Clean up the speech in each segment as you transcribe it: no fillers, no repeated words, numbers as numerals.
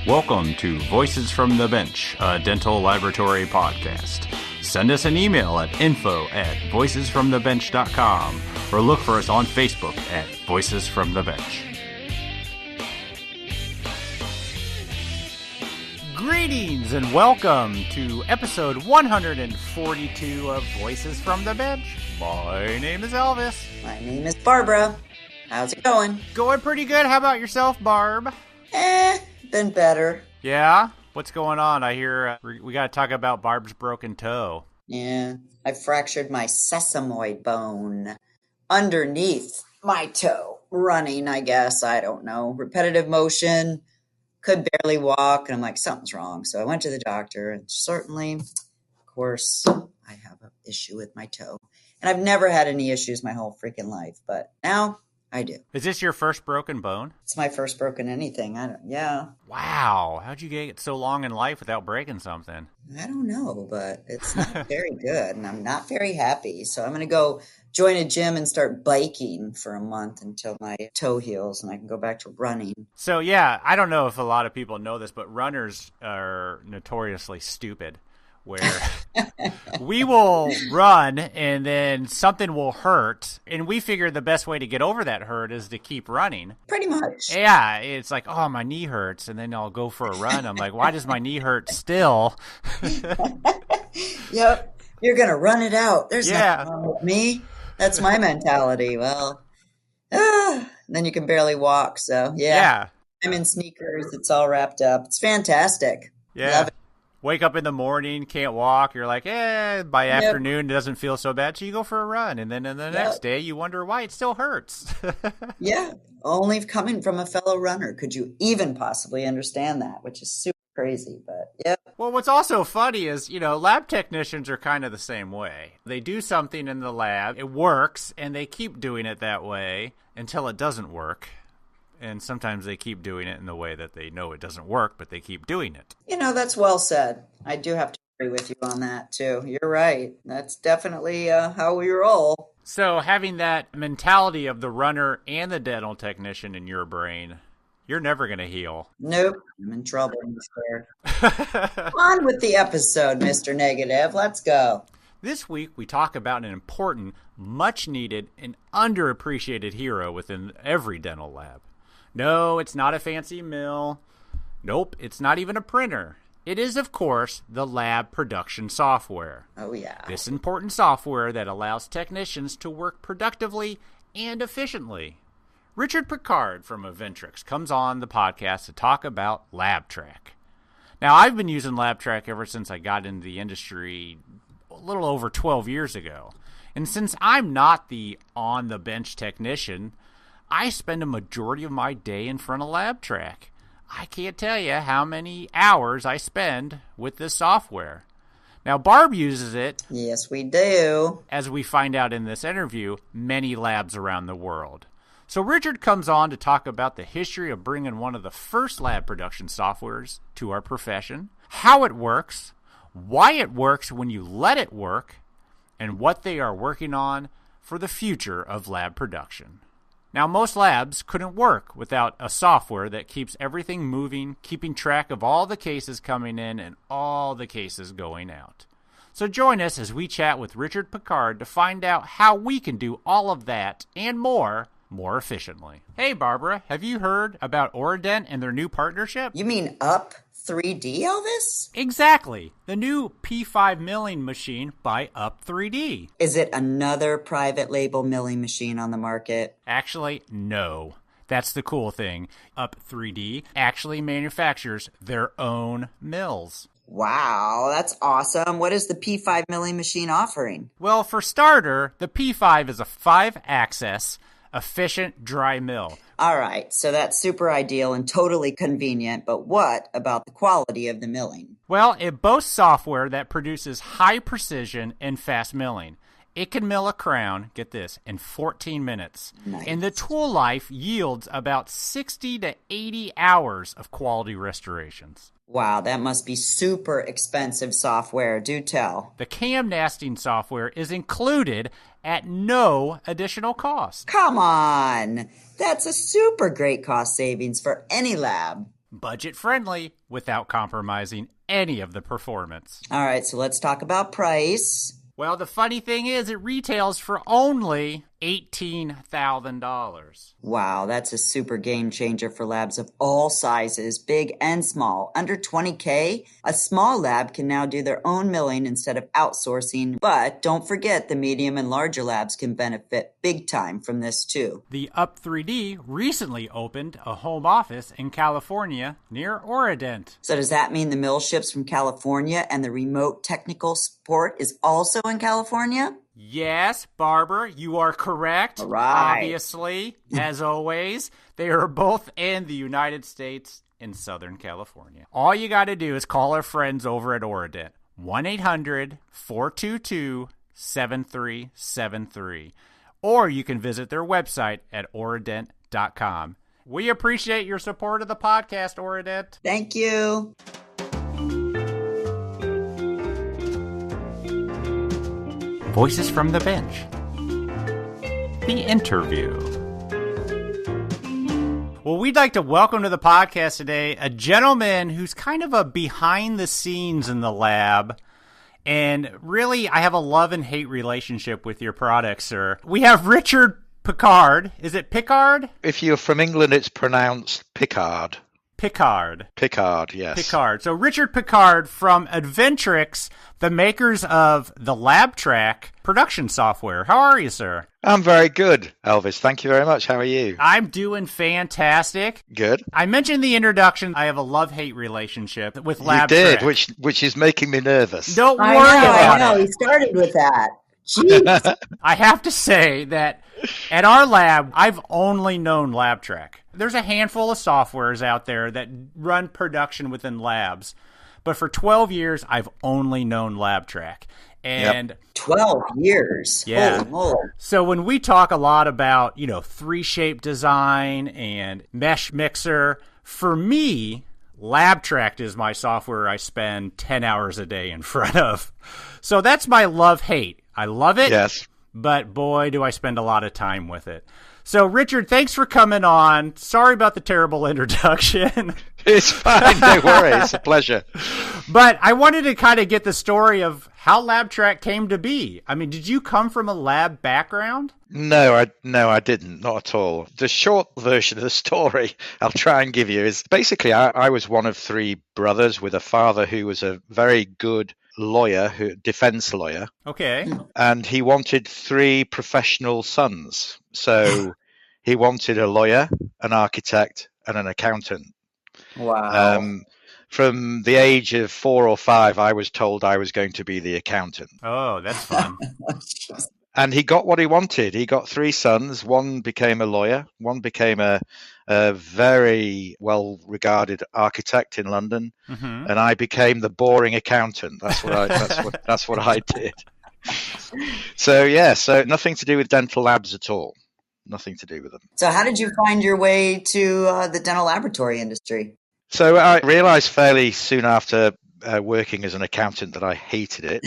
Welcome to Voices from the Bench, a dental laboratory podcast. Send us an email at info@voicesfromthebench.com or look for us on Facebook at Voices from the Bench. Greetings and welcome to episode 142 of Voices from the Bench. My name is Elvis. My name is Barbara. How's it going? Going pretty good. How about yourself, Barb? Been better. Yeah? What's going on? I hear we got to talk about Barb's broken toe. Yeah, I fractured my sesamoid bone underneath my toe. Running, I guess. I don't know. Repetitive motion. Could barely walk. And I'm like, something's wrong. So I went to the doctor. And certainly, of course, I have an issue with my toe. And I've never had any issues my whole freaking life. But now I do. Is this your first broken bone? It's my first broken anything. Yeah. Wow. How'd you get so long in life without breaking something? I don't know, but it's not very good, and I'm not very happy. So I'm going to go join a gym and start biking for a month until my toe heals and I can go back to running. So, yeah, I don't know if a lot of people know this, but runners are notoriously stupid, where we will run and then something will hurt, and we figure the best way to get over that hurt is to keep running. Pretty much. Yeah, it's like, oh, my knee hurts, and then I'll go for a run. I'm like, why does my knee hurt still? Yep, you're going to run it out. There's nothing wrong with me. That's my mentality. Well, then you can barely walk, so yeah. I'm in sneakers. It's all wrapped up. It's fantastic. Yeah. Love it. Wake up in the morning, can't walk. You're like, by afternoon, it doesn't feel so bad. So you go for a run. And then the next day, you wonder why it still hurts. Yeah. Only coming from a fellow runner could you even possibly understand that, which is super crazy. But yeah. Well, what's also funny is, lab technicians are kind of the same way. They do something in the lab, it works, and they keep doing it that way until it doesn't work. And sometimes they keep doing it in the way that they know it doesn't work, but they keep doing it. That's well said. I do have to agree with you on that, too. You're right. That's definitely how we roll. So having that mentality of the runner and the dental technician in your brain, you're never going to heal. Nope. I'm in trouble, Mr. On with the episode, Mr. Negative. Let's go. This week, we talk about an important, much-needed, and underappreciated hero within every dental lab. No, it's not a fancy mill. Nope, it's not even a printer. It is, of course, the lab production software. Oh, yeah. This important software that allows technicians to work productively and efficiently. Richard Pickard from Inventrix comes on the podcast to talk about LabTrac. Now, I've been using LabTrac ever since I got into the industry a little over 12 years ago. And since I'm not the on-the-bench technician, I spend a majority of my day in front of LabTrac. I can't tell you how many hours I spend with this software. Now, Barb uses it. Yes, we do. As we find out in this interview, many labs around the world. So Richard comes on to talk about the history of bringing one of the first lab production softwares to our profession, how it works, why it works when you let it work, and what they are working on for the future of lab production. Now, most labs couldn't work without a software that keeps everything moving, keeping track of all the cases coming in and all the cases going out. So join us as we chat with Richard Pickard to find out how we can do all of that and more efficiently. Hey, Barbara, have you heard about Oradent and their new partnership? You mean Up 3D, Elvis? Exactly. The new P5 milling machine by Up 3D. Is it another private label milling machine on the market? Actually, no. That's the cool thing. Up 3D actually manufactures their own mills. Wow, that's awesome. What is the P5 milling machine offering? Well, for starter, the P5 is a 5-axis efficient dry mill. All right, so that's super ideal and totally convenient, but what about the quality of the milling? Well, it boasts software that produces high precision and fast milling. It can mill a crown, get this, in 14 minutes. Nice. And the tool life yields about 60 to 80 hours of quality restorations. Wow, that must be super expensive software. Do tell. The cam nesting software is included at no additional cost. Come on! That's a super great cost savings for any lab. Budget friendly without compromising any of the performance. All right, so let's talk about price. Well, the funny thing is it retails for only $18,000. Wow, that's a super game changer for labs of all sizes, big and small. Under 20K, a small lab can now do their own milling instead of outsourcing. But don't forget, the medium and larger labs can benefit big time from this too. The Up3D recently opened a home office in California near Oradent. So does that mean the mill ships from California and the remote technical support is also in California? Yes, Barbara, you are correct. All right. Obviously, as always, they are both in the United States in Southern California. All you got to do is call our friends over at Oradent, 1-800-422-7373. Or you can visit their website at oradent.com. We appreciate your support of the podcast, Oradent. Thank you. Voices from the Bench. The interview. Well, we'd like to welcome to the podcast today a gentleman who's kind of a behind the scenes in the lab. And really, I have a love and hate relationship with your product, sir. We have Richard Pickard. Is it Pickard? If you're from England, it's pronounced Pickard. Pickard. Pickard, yes. Pickard. So Richard Pickard from Inventrix, the makers of the LabTrac production software. How are you, sir? I'm very good, Elvis. Thank you very much. How are you? I'm doing fantastic. Good. I mentioned the introduction. I have a love-hate relationship with LabTrac. You did, which is making me nervous. Don't worry about it. I know. He started with that. Jeez. I have to say that at our lab, I've only known LabTrac. There's a handful of softwares out there that run production within labs. But for 12 years, I've only known LabTrac. And 12 years. Yeah. Holy moly. So when we talk a lot about, three-shape design and mesh mixer, for me, LabTrac is my software I spend 10 hours a day in front of. So that's my love-hate. I love it. Yes. But boy, do I spend a lot of time with it. So, Richard, thanks for coming on. Sorry about the terrible introduction. It's fine. Don't worry. It's a pleasure. But I wanted to kind of get the story of how LabTrac came to be. I mean, did you come from a lab background? No, I didn't. Not at all. The short version of the story I'll try and give you is basically I was one of three brothers with a father who was a very good defense lawyer. Okay. And he wanted three professional sons. So he wanted a lawyer, an architect, and an accountant. Wow. From the age of 4 or 5, I was told I was going to be the accountant. Oh, that's fun. And he got what he wanted. He got three sons. One became a lawyer. One became a very well-regarded architect in London. Mm-hmm. And I became the boring accountant. That's what I did. So nothing to do with dental labs at all. Nothing to do with them. So how did you find your way to the dental laboratory industry? So I realized fairly soon after working as an accountant that I hated it.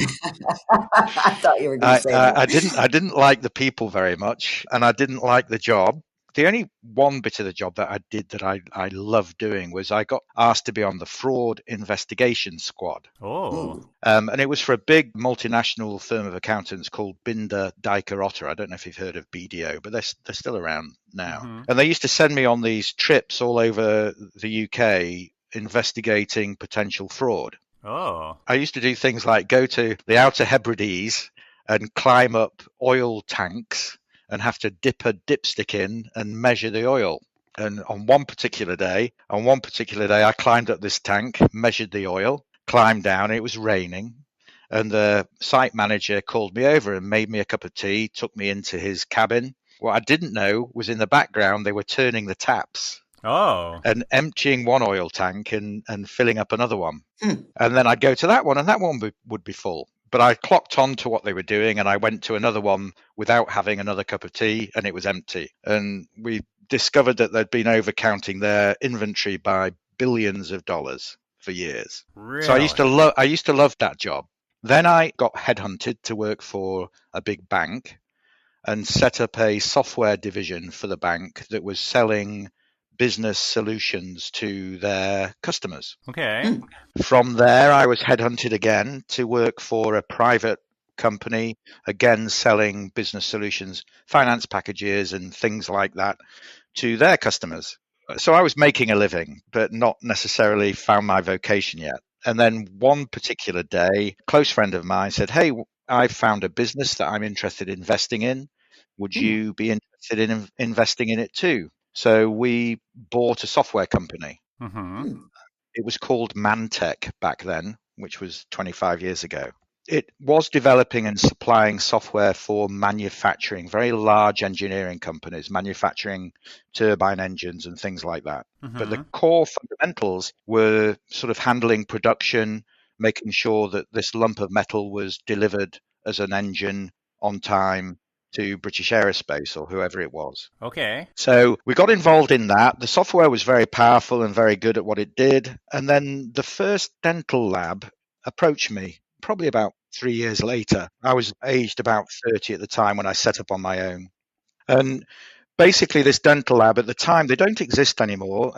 I thought you were going to say that. I didn't like the people very much, and I didn't like the job. The only one bit of the job that I did that I loved doing was I got asked to be on the fraud investigation squad. Oh. And it was for a big multinational firm of accountants called Binder, Dyker, Otter. I don't know if you've heard of BDO, but they're still around now. Mm-hmm. And they used to send me on these trips all over the UK investigating potential fraud. Oh. I used to do things like go to the Outer Hebrides and climb up oil tanks and have to dip a dipstick in and measure the oil. And on one particular day, I climbed up this tank, measured the oil, climbed down. It was raining. And the site manager called me over and made me a cup of tea, took me into his cabin. What I didn't know was in the background, they were turning the taps. Oh. And emptying one oil tank and filling up another one. And then I'd go to that one, and that one would be full. But I clocked on to what they were doing, and I went to another one without having another cup of tea, and it was empty. And we discovered that they'd been overcounting their inventory by billions of dollars for years. Really? So I used to love that job. Then I got headhunted to work for a big bank and set up a software division for the bank that was selling business solutions to their customers. Okay. From there, I was headhunted again to work for a private company, again selling business solutions, finance packages and things like that to their customers. So I was making a living, but not necessarily found my vocation yet. And then one particular day, a close friend of mine said, "Hey, I found a business that I'm interested in investing in. Would you be interested in investing in it too?" So we bought a software company. Mm-hmm. It was called Mantech back then, which was 25 years ago. It was developing and supplying software for manufacturing, very large engineering companies, manufacturing turbine engines and things like that. But the core fundamentals were sort of handling production, making sure that this lump of metal was delivered as an engine on time to British Aerospace or whoever it was. Okay. So we got involved in that. The software was very powerful and very good at what it did. And then the first dental lab approached me probably about 3 years later. I was aged about 30 at the time when I set up on my own. And basically, this dental lab at the time, they don't exist anymore.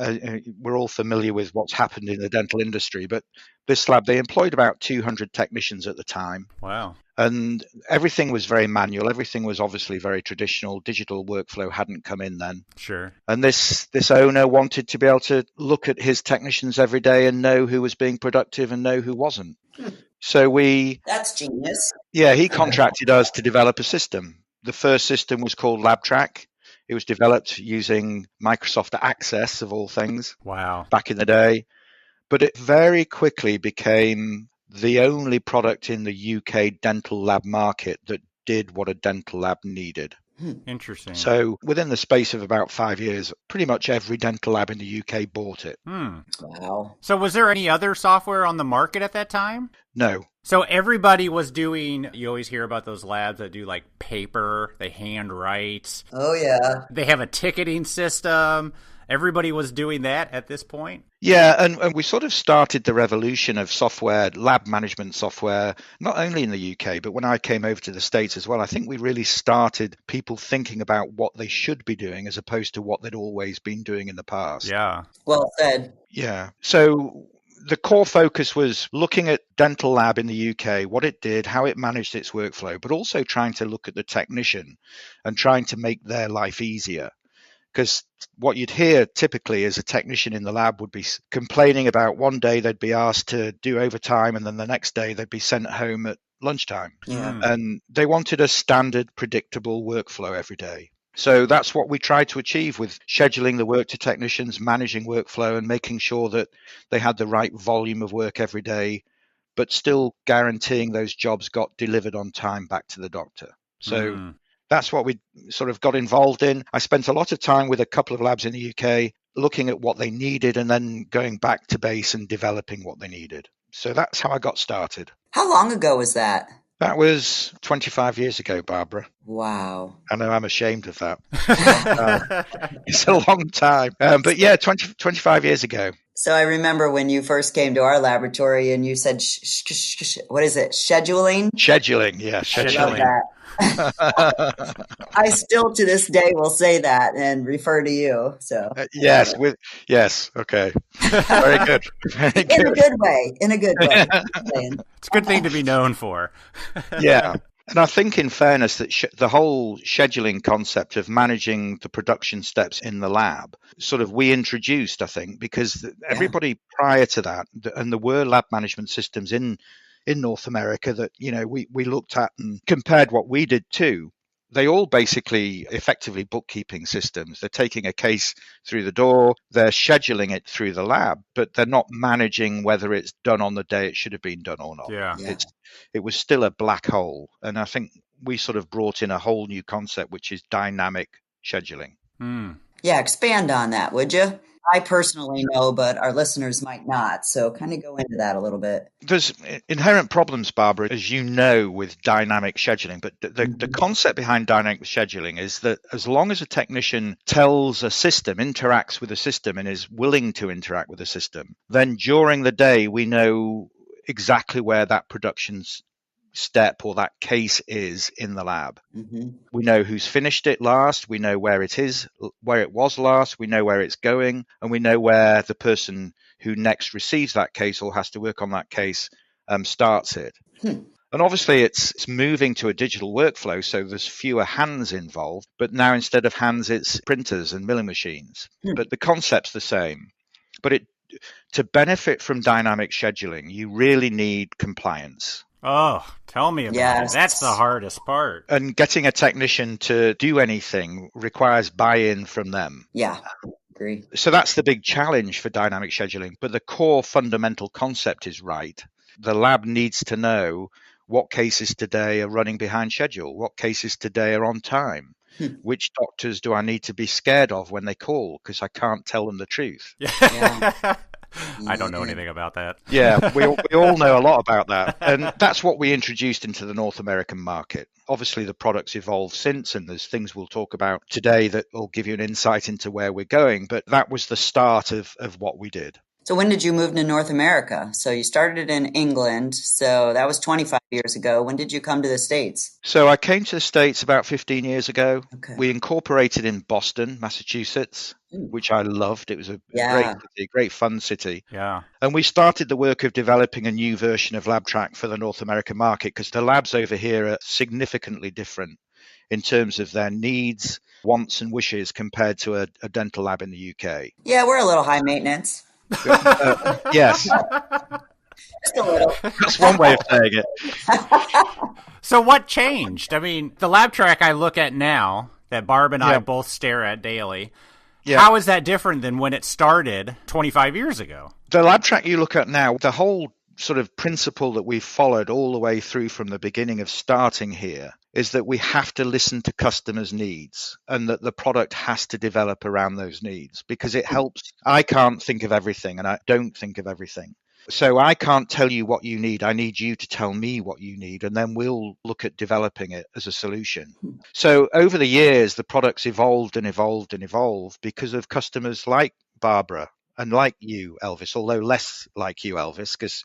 We're all familiar with what's happened in the dental industry, but this lab, they employed about 200 technicians at the time. Wow. And everything was very manual. Everything was obviously very traditional. Digital workflow hadn't come in then. Sure. And this owner wanted to be able to look at his technicians every day and know who was being productive and know who wasn't. So That's genius. Yeah, he contracted us to develop a system. The first system was called LabTrac. It was developed using Microsoft Access, of all things. Wow. Back in the day. But it very quickly became the only product in the UK dental lab market that did what a dental lab needed. Interesting. So within the space of about 5 years, pretty much every dental lab in the UK bought it. Wow. So was there any other software on the market at that time? No. So everybody was doing, you always hear about those labs that do like paper, they handwrite. Oh, yeah. They have a ticketing system. Everybody was doing that at this point? Yeah, and we sort of started the revolution of software, lab management software, not only in the UK, but when I came over to the States as well, I think we really started people thinking about what they should be doing as opposed to what they'd always been doing in the past. Yeah. Well said. Yeah. So the core focus was looking at dental lab in the UK, what it did, how it managed its workflow, but also trying to look at the technician and trying to make their life easier. Because what you'd hear typically as a technician in the lab would be complaining about one day they'd be asked to do overtime and then the next day they'd be sent home at lunchtime. Yeah. And they wanted a standard, predictable workflow every day. So that's what we tried to achieve with scheduling the work to technicians, managing workflow and making sure that they had the right volume of work every day, but still guaranteeing those jobs got delivered on time back to the doctor. So that's what we sort of got involved in. I spent a lot of time with a couple of labs in the UK looking at what they needed and then going back to base and developing what they needed. So that's how I got started. How long ago was that? That was 25 years ago, Barbara. Wow. I know I'm ashamed of that. It's a long time. But yeah, 25 years ago. So I remember when you first came to our laboratory and you said, what is it? Scheduling? Scheduling, yeah. I love that. I still to this day will say that and refer to you. So yes, okay, very good. In a good way. It's a good thing to be known for. Yeah. And I think, in fairness, that the whole scheduling concept of managing the production steps in the lab, sort of we introduced, I think, because everybody prior to that, and there were lab management systems in North America that, you know, we looked at and compared what we did too. They all basically effectively bookkeeping systems. They're taking a case through the door, they're scheduling it through the lab, but they're not managing whether it's done on the day it should have been done or not. Yeah. It was still a black hole. And I think we sort of brought in a whole new concept, which is dynamic scheduling. Yeah, expand on that, would you? I personally know, but our listeners might not. So kind of go into that a little bit. There's inherent problems, Barbara, as you know, with dynamic scheduling. But the concept behind dynamic scheduling is that as long as a technician tells a system, interacts with a system, and is willing to interact with a system, then during the day we know exactly where that production's step or that case is in the lab. Mm-hmm. We know who's finished it last. We know where it is, where it was last. We know where it's going, and we know where the person who next receives that case or has to work on that case starts it. And obviously, it's moving to a digital workflow, so there's fewer hands involved. But now instead of hands, it's printers and milling machines. But the concept's the same. But to benefit from dynamic scheduling, you really need compliance. Oh, tell me about it. That's the hardest part. And getting a technician to do anything requires buy-in from them. Yeah, agree. So that's the big challenge for dynamic scheduling. But the core fundamental concept is right. The lab needs to know what cases today are running behind schedule, what cases today are on time. Which doctors do I need to be scared of when they call because I can't tell them the truth? Yeah. I don't know anything about that. Yeah, we all know a lot about that. And that's what we introduced into the North American market. Obviously, the product's evolved since, and there's things we'll talk about today that will give you an insight into where we're going. But that was the start of what we did. So when did you move to North America? So you started in England, so that was 25 years ago. When did you come to the States? So I came to the States about 15 years ago. Okay. We incorporated in Boston, Massachusetts, which I loved. It was a great city, great fun city. Yeah. And we started the work of developing a new version of LabTrac for the North American market because the labs over here are significantly different in terms of their needs, wants and wishes compared to a dental lab in the UK. Yeah, we're a little high maintenance. Yes. Just a little. That's one way of saying it. So what changed? I mean, the LabTrac I look at now, that Barb and I both stare at daily, how is that different than when it started 25 years ago? The LabTrac you look at now, the whole sort of principle that we've followed all the way through from the beginning of starting here is that we have to listen to customers' needs and that the product has to develop around those needs because it helps. I can't think of everything and I don't think of everything. So I can't tell you what you need. I need you to tell me what you need, and then we'll look at developing it as a solution. So over the years, the product's evolved and evolved and evolved because of customers like Barbara and like you, Elvis, although less like you, Elvis, because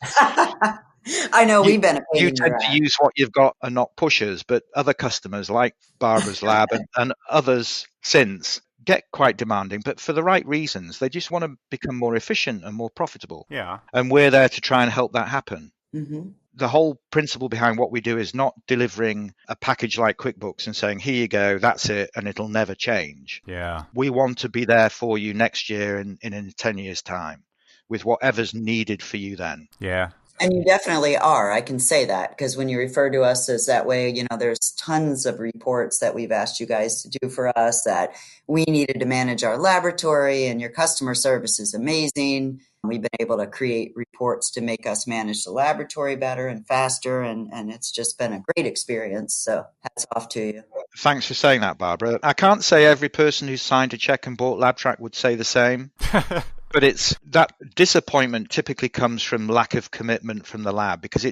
I know we've been a pain you in tend your to ass. use what you've got and not pushers, but other customers like Barbara's Lab and others since get quite demanding, but for the right reasons. They just want to become more efficient and more profitable. Yeah. And we're there to try and help that happen. Mm-hmm. The whole principle behind what we do is not delivering a package like QuickBooks and saying, here you go, that's it, and it'll never change. Yeah. We want to be there for you next year and in 10 years' time with whatever's needed for you then. Yeah. And you definitely are. I can say that because when you refer to us as that way, you know, there's tons of reports that we've asked you guys to do for us that we needed to manage our laboratory, and your customer service is amazing. We've been able to create reports to make us manage the laboratory better and faster, and it's just been a great experience. So hats off to you. Thanks for saying that, Barbara. I can't say every person who's signed a check and bought LabTrac would say the same. But it's that disappointment typically comes from lack of commitment from the lab because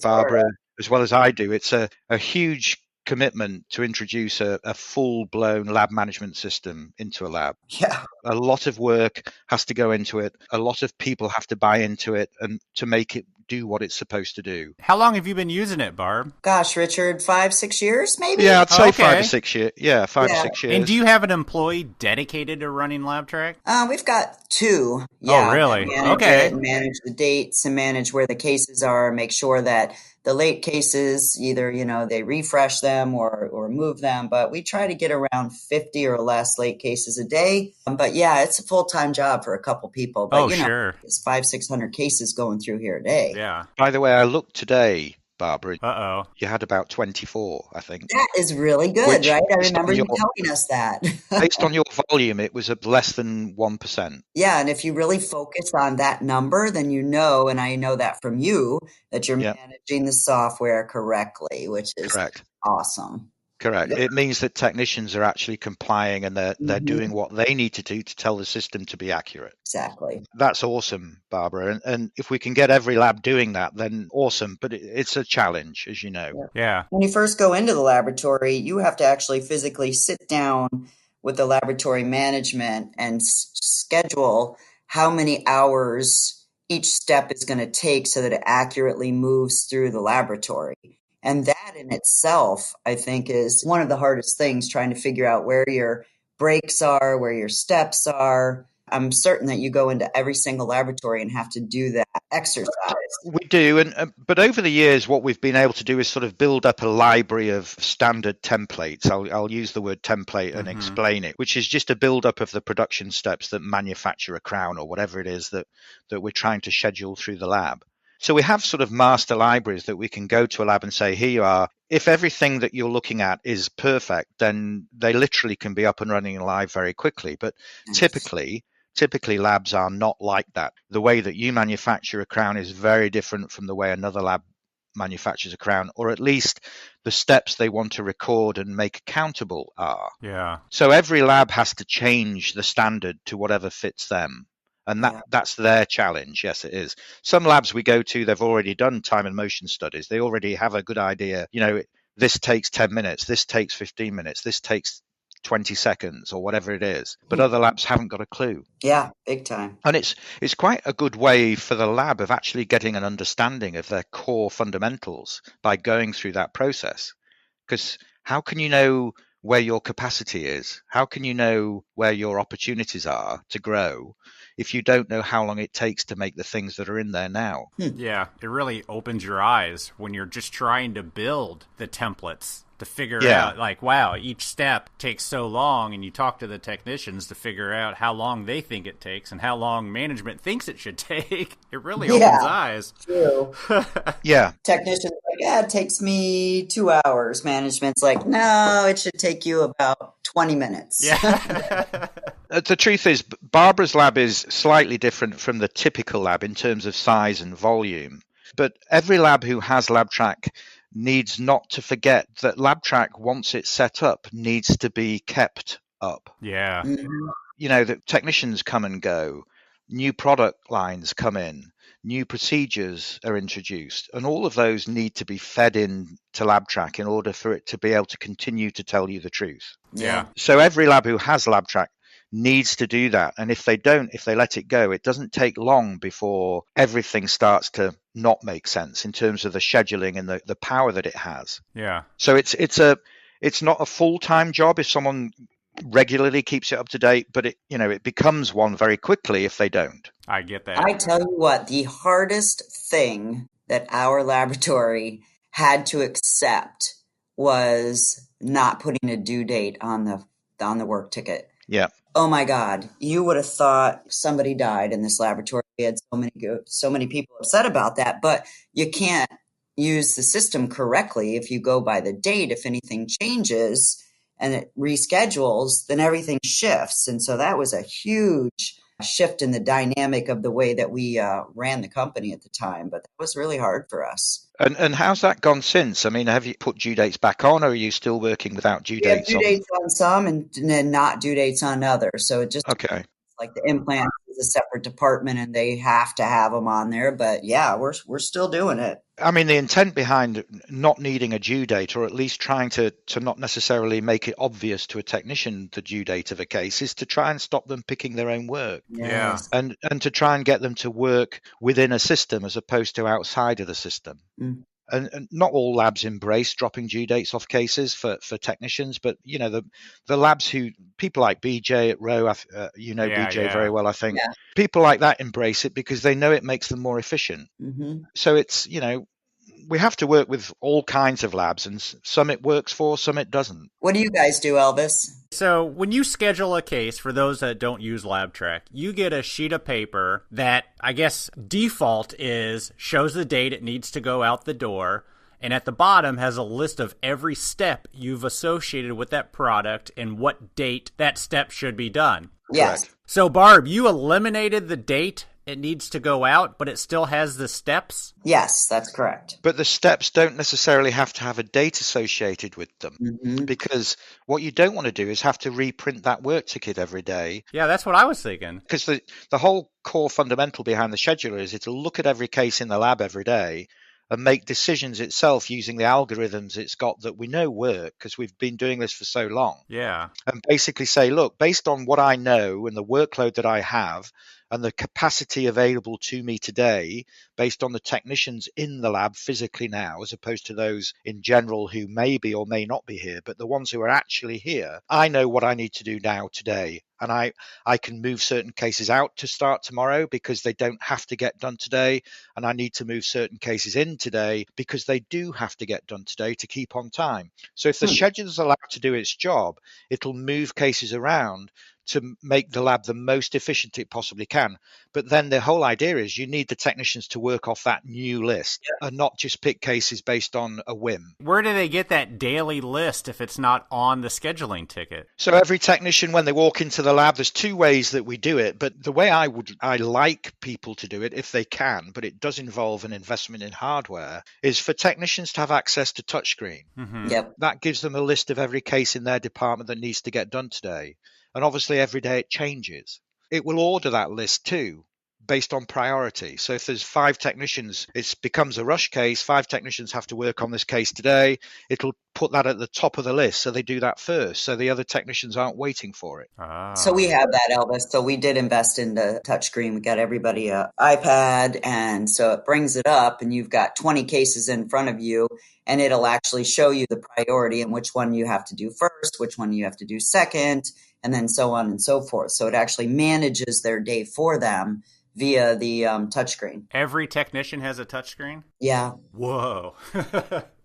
Barbara, as well as I do, it's a huge commitment to introduce a full-blown lab management system into a lab. Yeah. A lot of work has to go into it. A lot of people have to buy into it and to make it do what it's supposed to do. How long have you been using it, Barb? Gosh, Richard, 5-6 years maybe? Yeah, I'd say Okay. 5 to 6 years. Yeah, 5 to 6 years. And do you have an employee dedicated to running LabTrac? We've got 2. Yeah, Oh, really? that manage Okay. it and manage the dates and manage where the cases are, make sure that the late cases, either, they refresh them or move them. But we try to get around 50 or less late cases a day. But yeah, it's a full-time job for a couple people. But, Sure. it's 500-600 cases going through here a day. Yeah. By the way, I looked today, Barbara. Uh-oh. You had about 24, I think. That is really good, Which, right? I based on remember you your- telling us that. Based on your volume, it was less than 1%. Yeah, and if you really focus on that number, then and I know that from you, that you're managing the software correctly, which is Correct. awesome. Correct. Yep. It means that technicians are actually complying and they're doing what they need to do to tell the system to be accurate. Exactly. That's awesome, Barbara. And if we can get every lab doing that, then awesome. But it's a challenge, as you know. Yeah. When you first go into the laboratory, you have to actually physically sit down with the laboratory management and schedule how many hours each step is going to take so that it accurately moves through the laboratory. And that in itself, I think, is one of the hardest things, trying to figure out where your breaks are, where your steps are. I'm certain that you go into every single laboratory and have to do that exercise. We do, but over the years, what we've been able to do is sort of build up a library of standard templates. I'll use the word template and explain it, which is just a build up of the production steps that manufacture a crown or whatever it is that we're trying to schedule through the lab. So we have sort of master libraries that we can go to a lab and say, here you are. If everything that you're looking at is perfect, then they literally can be up and running live very quickly. But typically labs are not like that. The way that you manufacture a crown is very different from the way another lab manufactures a crown, or at least the steps they want to record and make accountable are. Yeah. So every lab has to change the standard to whatever fits them. And that's their challenge. Yes, it is. Some labs we go to, they've already done time and motion studies. They already have a good idea. This takes 10 minutes. This takes 15 minutes. This takes 20 seconds or whatever it is, but other labs haven't got a clue. Yeah, big time. And it's quite a good way for the lab of actually getting an understanding of their core fundamentals by going through that process. Because how can you know where your capacity is? How can you know where your opportunities are to grow if you don't know how long it takes to make the things that are in there now? Yeah, it really opens your eyes when you're just trying to build the templates to figure out, like, wow, each step takes so long, and you talk to the technicians to figure out how long they think it takes and how long management thinks it should take. It really opens eyes. True. Yeah. Technicians like, it takes me 2 hours. Management's like, no, it should take you about 20 minutes. Yeah. The truth is, Barbara's lab is slightly different from the typical lab in terms of size and volume. But every lab who has LabTrac needs not to forget that LabTrac, once it's set up, needs to be kept up. Yeah. Mm-hmm. The technicians come and go, new product lines come in, new procedures are introduced, and all of those need to be fed in to LabTrac in order for it to be able to continue to tell you the truth. Yeah. So every lab who has LabTrac needs to do that. And if they let it go, it doesn't take long before everything starts to not make sense in terms of the scheduling and the power that it has. Yeah. So it's not a full-time job if someone regularly keeps it up to date, but it becomes one very quickly if they don't. I get that. I tell you what, the hardest thing that our laboratory had to accept was not putting a due date on the work ticket. Yeah. Oh my God, you would have thought somebody died in this laboratory. We had so many people upset about that, but you can't use the system correctly if you go by the date. If anything changes and it reschedules, then everything shifts. And so that was a huge shift in the dynamic of the way that we ran the company at the time. But that was really hard for us. And how's that gone since? I mean, have you put due dates back on, or are you still working without due dates? We have due dates on some and then not due dates on others. So it just okay. Like the implant is a separate department and they have to have them on there. But yeah, we're still doing it. I mean, the intent behind not needing a due date, or at least trying to not necessarily make it obvious to a technician the due date of a case, is to try and stop them picking their own work. Yes. And to try and get them to work within a system as opposed to outside of the system. Mm. And not all labs embrace dropping due dates off cases for technicians, but the labs people like BJ at Rowe, BJ very well, I think. Yeah. People like that embrace it because they know it makes them more efficient. Mm-hmm. So it's, we have to work with all kinds of labs, and some it works for, some it doesn't. What do you guys do, Elvis? So when you schedule a case, for those that don't use LabTrac, you get a sheet of paper that I guess default shows the date it needs to go out the door, and at the bottom has a list of every step you've associated with that product and what date that step should be done. Yes. Correct. So Barb, you eliminated the date it needs to go out, but it still has the steps? Yes, that's correct. But the steps don't necessarily have to have a date associated with them, because what you don't want to do is have to reprint that work ticket every day. Yeah, that's what I was thinking. Because the whole core fundamental behind the scheduler is it'll look at every case in the lab every day and make decisions itself using the algorithms it's got that we know work because we've been doing this for so long. Yeah. And basically say, look, based on what I know and the workload that I have, and the capacity available to me today based on the technicians in the lab physically now, as opposed to those in general who may be or may not be here, but the ones who are actually here, I know what I need to do now today. And I can move certain cases out to start tomorrow because they don't have to get done today. And I need to move certain cases in today because they do have to get done today to keep on time. So if the schedule is allowed to do its job, it'll move cases around to make the lab the most efficient it possibly can. But then the whole idea is you need the technicians to work off that new list and not just pick cases based on a whim. Where do they get that daily list if it's not on the scheduling ticket? So every technician, when they walk into the lab, there's two ways that we do it. But the way I like people to do it, if they can, but it does involve an investment in hardware, is for technicians to have access to touchscreen. Mm-hmm. Yep. That gives them a list of every case in their department that needs to get done today. And obviously every day it changes. It will order that list too, based on priority. So if there's 5 technicians, it becomes a rush case. 5 technicians have to work on this case today. It'll put that at the top of the list. So they do that first. So the other technicians aren't waiting for it. So we have that, Elvis. So we did invest in the touchscreen. We got everybody an iPad. And so it brings it up and you've got 20 cases in front of you and it'll actually show you the priority and which one you have to do first, which one you have to do second, and then so on and so forth. So it actually manages their day for them via the touchscreen. Every technician has a touchscreen? Yeah. Whoa.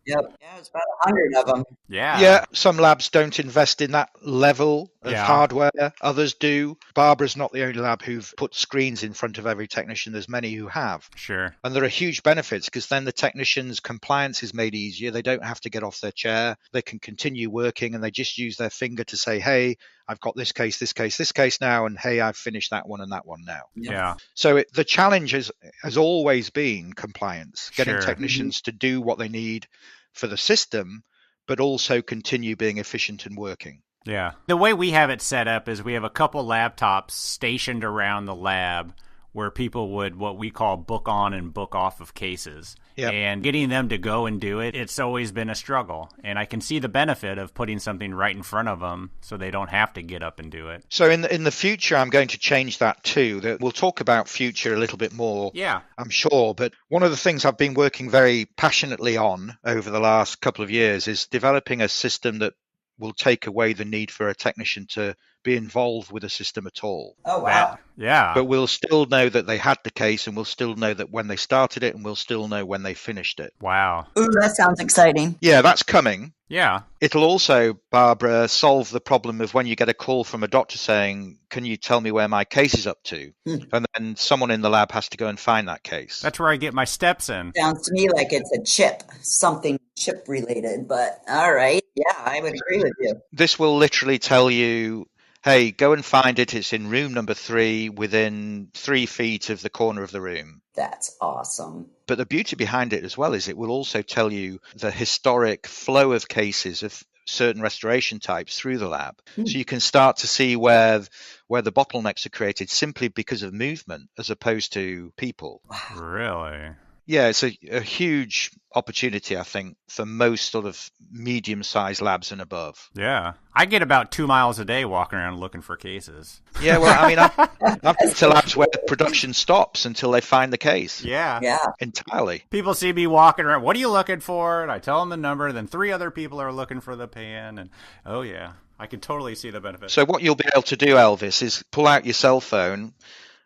Yep. Yeah, it's about 100 of them. Yeah. Some labs don't invest in that level of hardware. Others do. Barbara's not the only lab who've put screens in front of every technician. There's many who have. Sure. And there are huge benefits because then the technician's compliance is made easier. They don't have to get off their chair. They can continue working and they just use their finger to say, hey, I've got this case now, and hey, I've finished that one and that one now. Yeah. So the challenge has always been compliance, getting Sure. technicians to do what they need for the system, but also continue being efficient and working. Yeah. The way we have it set up is we have a couple laptops stationed around the lab where people would what we call book on and book off of cases. Yep. And getting them to go and do it, it's always been a struggle. And I can see the benefit of putting something right in front of them so they don't have to get up and do it. So in the future, I'm going to change that too. We'll talk about future a little bit more, Yeah. I'm sure. But one of the things I've been working very passionately on over the last couple of years is developing a system that will take away the need for a technician to be involved with a system at all. Oh, wow. Yeah. But we'll still know that they had the case, and we'll still know that when they started it, and we'll still know when they finished it. Wow. Ooh, that sounds exciting. Yeah, that's coming. Yeah. It'll also, Barbara, solve the problem of when you get a call from a doctor saying, can you tell me where my case is up to? And then someone in the lab has to go and find that case. That's where I get my steps in. Sounds to me like it's a chip, something chip related, but all right. Yeah, I would agree with you. This will literally tell you, hey, go and find it. It's in room number 3 within 3 feet of the corner of the room. That's awesome. But the beauty behind it as well is it will also tell you the historic flow of cases of certain restoration types through the lab. So you can start to see where the bottlenecks are created simply because of movement as opposed to people. Really? Yeah, it's a huge opportunity, I think, for most sort of medium-sized labs and above. Yeah. I get about 2 miles a day walking around looking for cases. Yeah, well, I mean, I've been to labs where production stops until they find the case. Yeah. Yeah. Entirely. People see me walking around. What are you looking for? And I tell them the number. Then 3 other people are looking for the pan. And oh, yeah, I can totally see the benefit. So what you'll be able to do, Elvis, is pull out your cell phone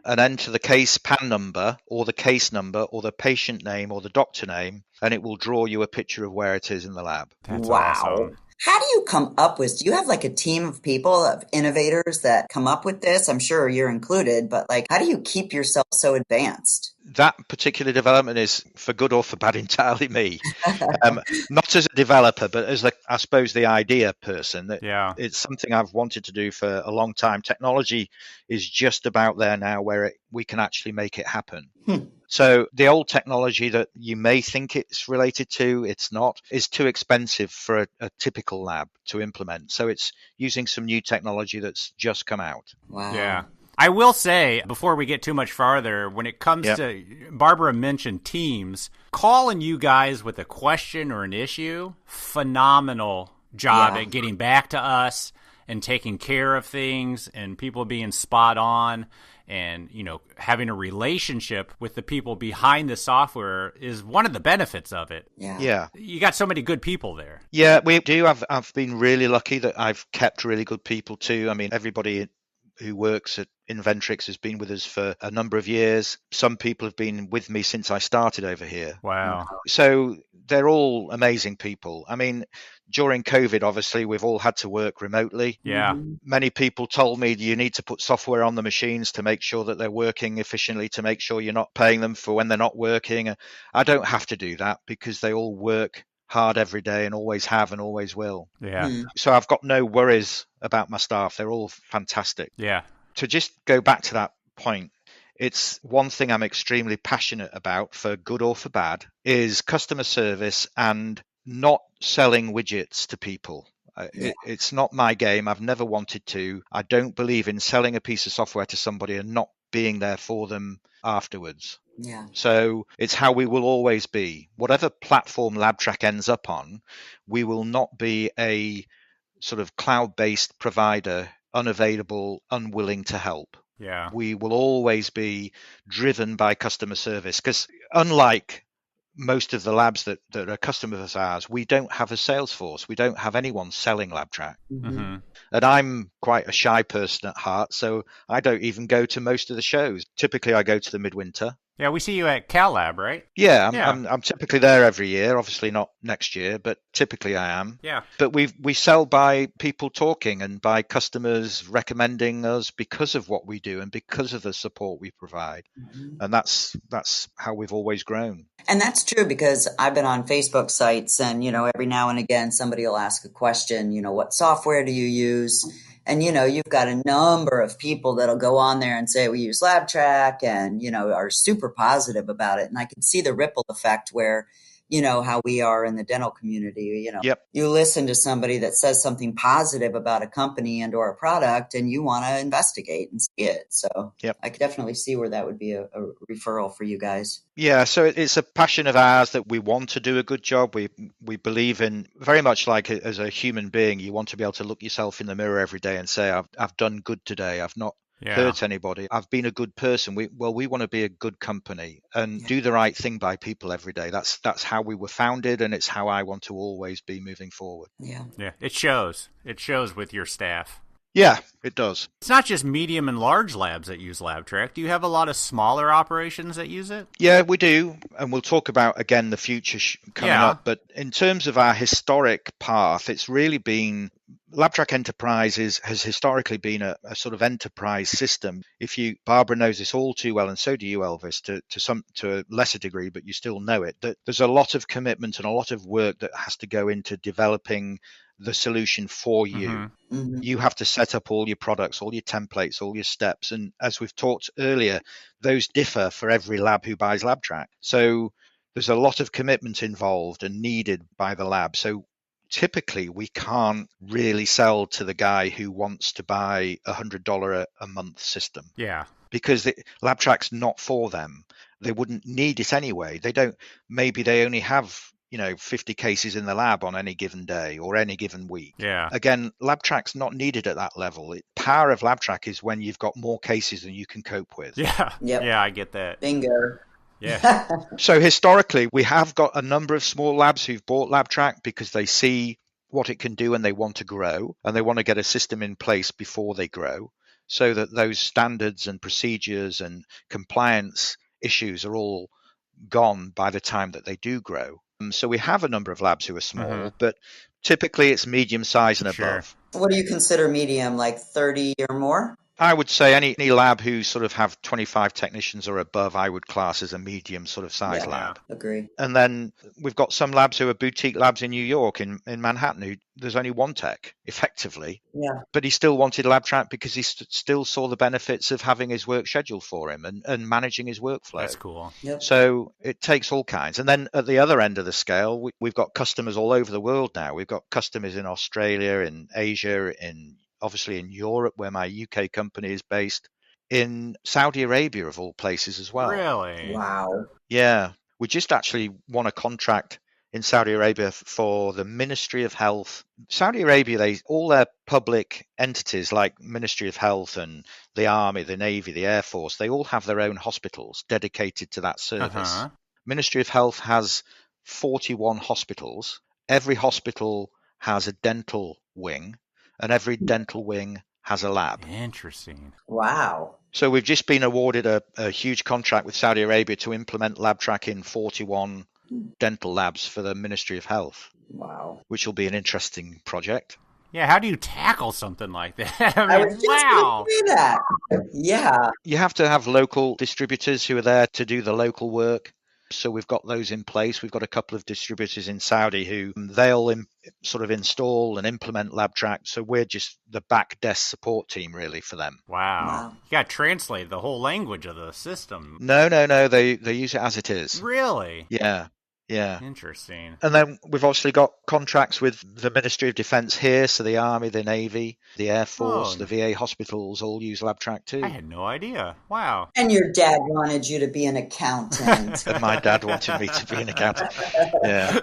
and enter the case PAN number or the case number or the patient name or the doctor name, and it will draw you a picture of where it is in the lab. That's Wow. awesome. How do you come up with, do you have like a team of people, of innovators that come up with this? I'm sure you're included, but like, how do you keep yourself so advanced? That particular development is, for good or for bad, entirely me. Not as a developer, but as, I suppose, the idea person. Yeah. It's something I've wanted to do for a long time. Technology is just about there now where we can actually make it happen. So the old technology that you may think it's related to, it's not, is too expensive for a typical lab to implement. So it's using some new technology that's just come out. Wow. Yeah. I will say, before we get too much farther, when it comes to, Barbara mentioned Teams, calling you guys with a question or an issue, phenomenal job at getting back to us and taking care of things and people being spot on. and having a relationship with the people behind the software is one of the benefits of it. Yeah. You got so many good people there. Yeah, we do. I've been really lucky that I've kept really good people too. I mean, everybody who works at Inventrix has been with us for a number of years. Some people have been with me since I started over here. Wow. So they're all amazing people. I mean, during COVID, obviously, we've all had to work remotely. Yeah. Many people told me you need to put software on the machines to make sure that they're working efficiently, to make sure you're not paying them for when they're not working. I don't have to do that because they all work hard every day and always have and always will. Yeah. So I've got no worries about my staff. They're all fantastic. Yeah. To just go back to that point, it's one thing I'm extremely passionate about, for good or for bad, is customer service and not selling widgets to people. It's not my game. I've never wanted to. I don't believe in selling a piece of software to somebody and not being there for them afterwards. Yeah. So it's how we will always be. Whatever platform LabTrac ends up on, we will not be a sort of cloud-based provider, unavailable, unwilling to help. Yeah. We will always be driven by customer service, because unlike most of the labs that are customers of ours, we don't have a sales force. We don't have anyone selling LabTrac. Mm-hmm. And I'm quite a shy person at heart, so I don't even go to most of the shows. Typically, I go to the midwinter. Yeah, we see you at Cal Lab, right? Yeah, I'm typically there every year. Obviously not next year, but typically I am. Yeah. But we sell by people talking and by customers recommending us because of what we do and because of the support we provide. And that's how we've always grown. And that's true, because I've been on Facebook sites and, every now and again, somebody will ask a question, what software do you use? And, you've got a number of people that'll go on there and say, we use LabTrac, and, are super positive about it. And I can see the ripple effect where, how we are in the dental community. Yep. You listen to somebody that says something positive about a company and or a product, and you want to investigate and see it. So yep. I could definitely see where that would be a referral for you guys. Yeah, so it's a passion of ours that we want to do a good job. We believe in, very much like as a human being, you want to be able to look yourself in the mirror every day and say, I've done good today. I've not hurt anybody. I've been a good person. We want to be a good company and do the right thing by people every day. That's how we were founded, and it's how I want to always be moving forward. Yeah. It shows. It shows with your staff. Yeah, it does. It's not just medium and large labs that use LabTrac. Do you have a lot of smaller operations that use it? Yeah, we do. And we'll talk about, again, the future coming up. But in terms of our historic path, it's really been, LabTrac Enterprise has historically been a sort of enterprise system. Barbara knows this all too well, and so do you, Elvis, to a lesser degree, but you still know it, that there's a lot of commitment and a lot of work that has to go into developing the solution for you. Mm-hmm. You have to set up all your products, all your templates, all your steps. And as we've talked earlier, those differ for every lab who buys LabTrac. So there's a lot of commitment involved and needed by the lab. So typically we can't really sell to the guy who wants to buy $100 a month system. Yeah. Because LabTrac's not for them. They wouldn't need it anyway. Maybe they only have 50 cases in the lab on any given day or any given week. Yeah. Again, LabTrac's not needed at that level. The power of LabTrac is when you've got more cases than you can cope with. Yeah. Yep. Yeah, I get that. Bingo. Yeah. So historically, we have got a number of small labs who've bought LabTrac because they see what it can do and they want to grow, and they want to get a system in place before they grow, so that those standards and procedures and compliance issues are all gone by the time that they do grow. So we have a number of labs who are small, but typically it's medium size and above. What do you consider medium, like 30 or more? I would say any lab who sort of have 25 technicians or above, I would class as a medium sort of size lab. Agree. And then we've got some labs who are boutique labs in New York, in Manhattan, who there's only one tech, effectively. Yeah. But he still wanted LabTrac because he still saw the benefits of having his work scheduled for him and managing his workflow. That's cool. Yep. So it takes all kinds. And then at the other end of the scale, we've got customers all over the world now. We've got customers in Australia, in Asia, obviously in Europe, where my UK company is based, in Saudi Arabia, of all places, as well. Really? Wow. Yeah. We just actually won a contract in Saudi Arabia for the Ministry of Health. Saudi Arabia, all their public entities like Ministry of Health and the Army, the Navy, the Air Force, they all have their own hospitals dedicated to that service. Uh-huh. Ministry of Health has 41 hospitals. Every hospital has a dental wing, and every dental wing has a lab. Interesting. Wow. So we've just been awarded a huge contract with Saudi Arabia to implement LabTrac in 41 dental labs for the Ministry of Health. Wow. Which will be an interesting project. Yeah, how do you tackle something like that? I was just wow. going to say that. Yeah. You have to have local distributors who are there to do the local work. So we've got those in place. We've got a couple of distributors in Saudi who they'll sort of install and implement LabTrac. So we're just the back desk support team really for them. Wow. You got to translate the whole language of the system. No. They use it as it is. Really? Yeah. Yeah. Interesting. And then we've obviously got contracts with the Ministry of Defence here, so the Army, the Navy, the Air Force, the VA hospitals all use LabTrac too. I had no idea. Wow. And your dad wanted you to be an accountant. And my dad wanted me to be an accountant. Yeah.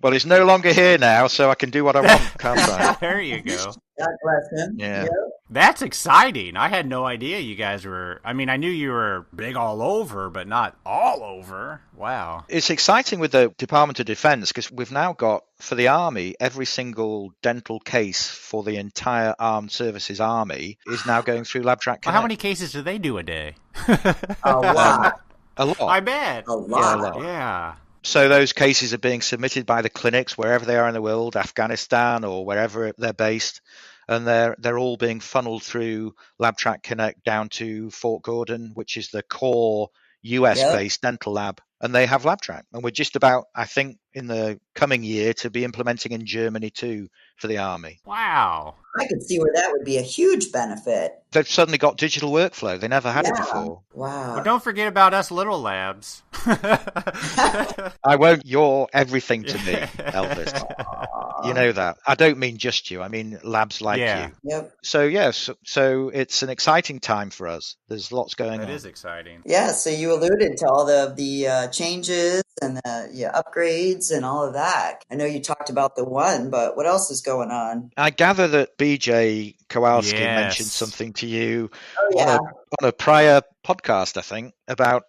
Well, he's no longer here now, so I can do what I want, can't I? There you go. God bless him. Yeah. Yep. That's exciting. I had no idea you guys were... I mean, I knew you were big all over, but not all over. Wow. It's exciting with the Department of Defense because we've now got, for the Army, every single dental case for the entire Armed Services Army is now going through LabTrac. Well, how many cases do they do a day? A lot. A lot. I bet. A lot. Yeah, a lot. Yeah. So those cases are being submitted by the clinics wherever they are in the world, Afghanistan or wherever they're based, and they're all being funneled through LabTrac Connect down to Fort Gordon, which is the core US-based dental lab, and they have LabTrac. And we're just about, I think, in the coming year to be implementing in Germany too for the Army. Wow. I could see where that would be a huge benefit. They've suddenly got digital workflow. They never had it before. Wow. But don't forget about us little labs. I won't. You're everything to me, Elvis. You know that. I don't mean just you. I mean labs like you. Yep. So, yes. So it's an exciting time for us. There's lots going on. That is exciting. Yeah, so you alluded to all the changes and the upgrades and all of that. I know you talked about the one, but what else is going on? I gather that BJ Kowalski Yes. mentioned something to you yeah. on a prior podcast, I think, about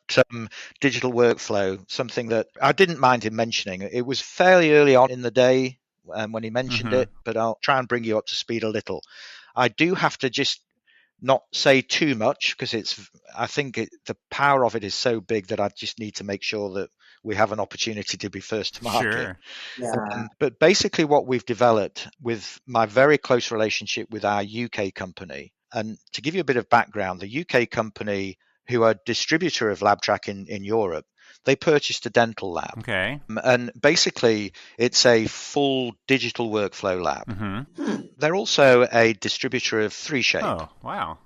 digital workflow, something that I didn't mind him mentioning. It was fairly early on in the day when he mentioned it, but I'll try and bring you up to speed a little. I do have to just not say too much because I think the power of it is so big that I just need to make sure that we have an opportunity to be first to market. Sure. Yeah. But basically what we've developed with my very close relationship with our UK company, and to give you a bit of background, the UK company, who are distributor of LabTrac in Europe, they purchased a dental lab. Okay. And basically, it's a full digital workflow lab. Mm-hmm. They're also a distributor of 3Shape. Oh, wow.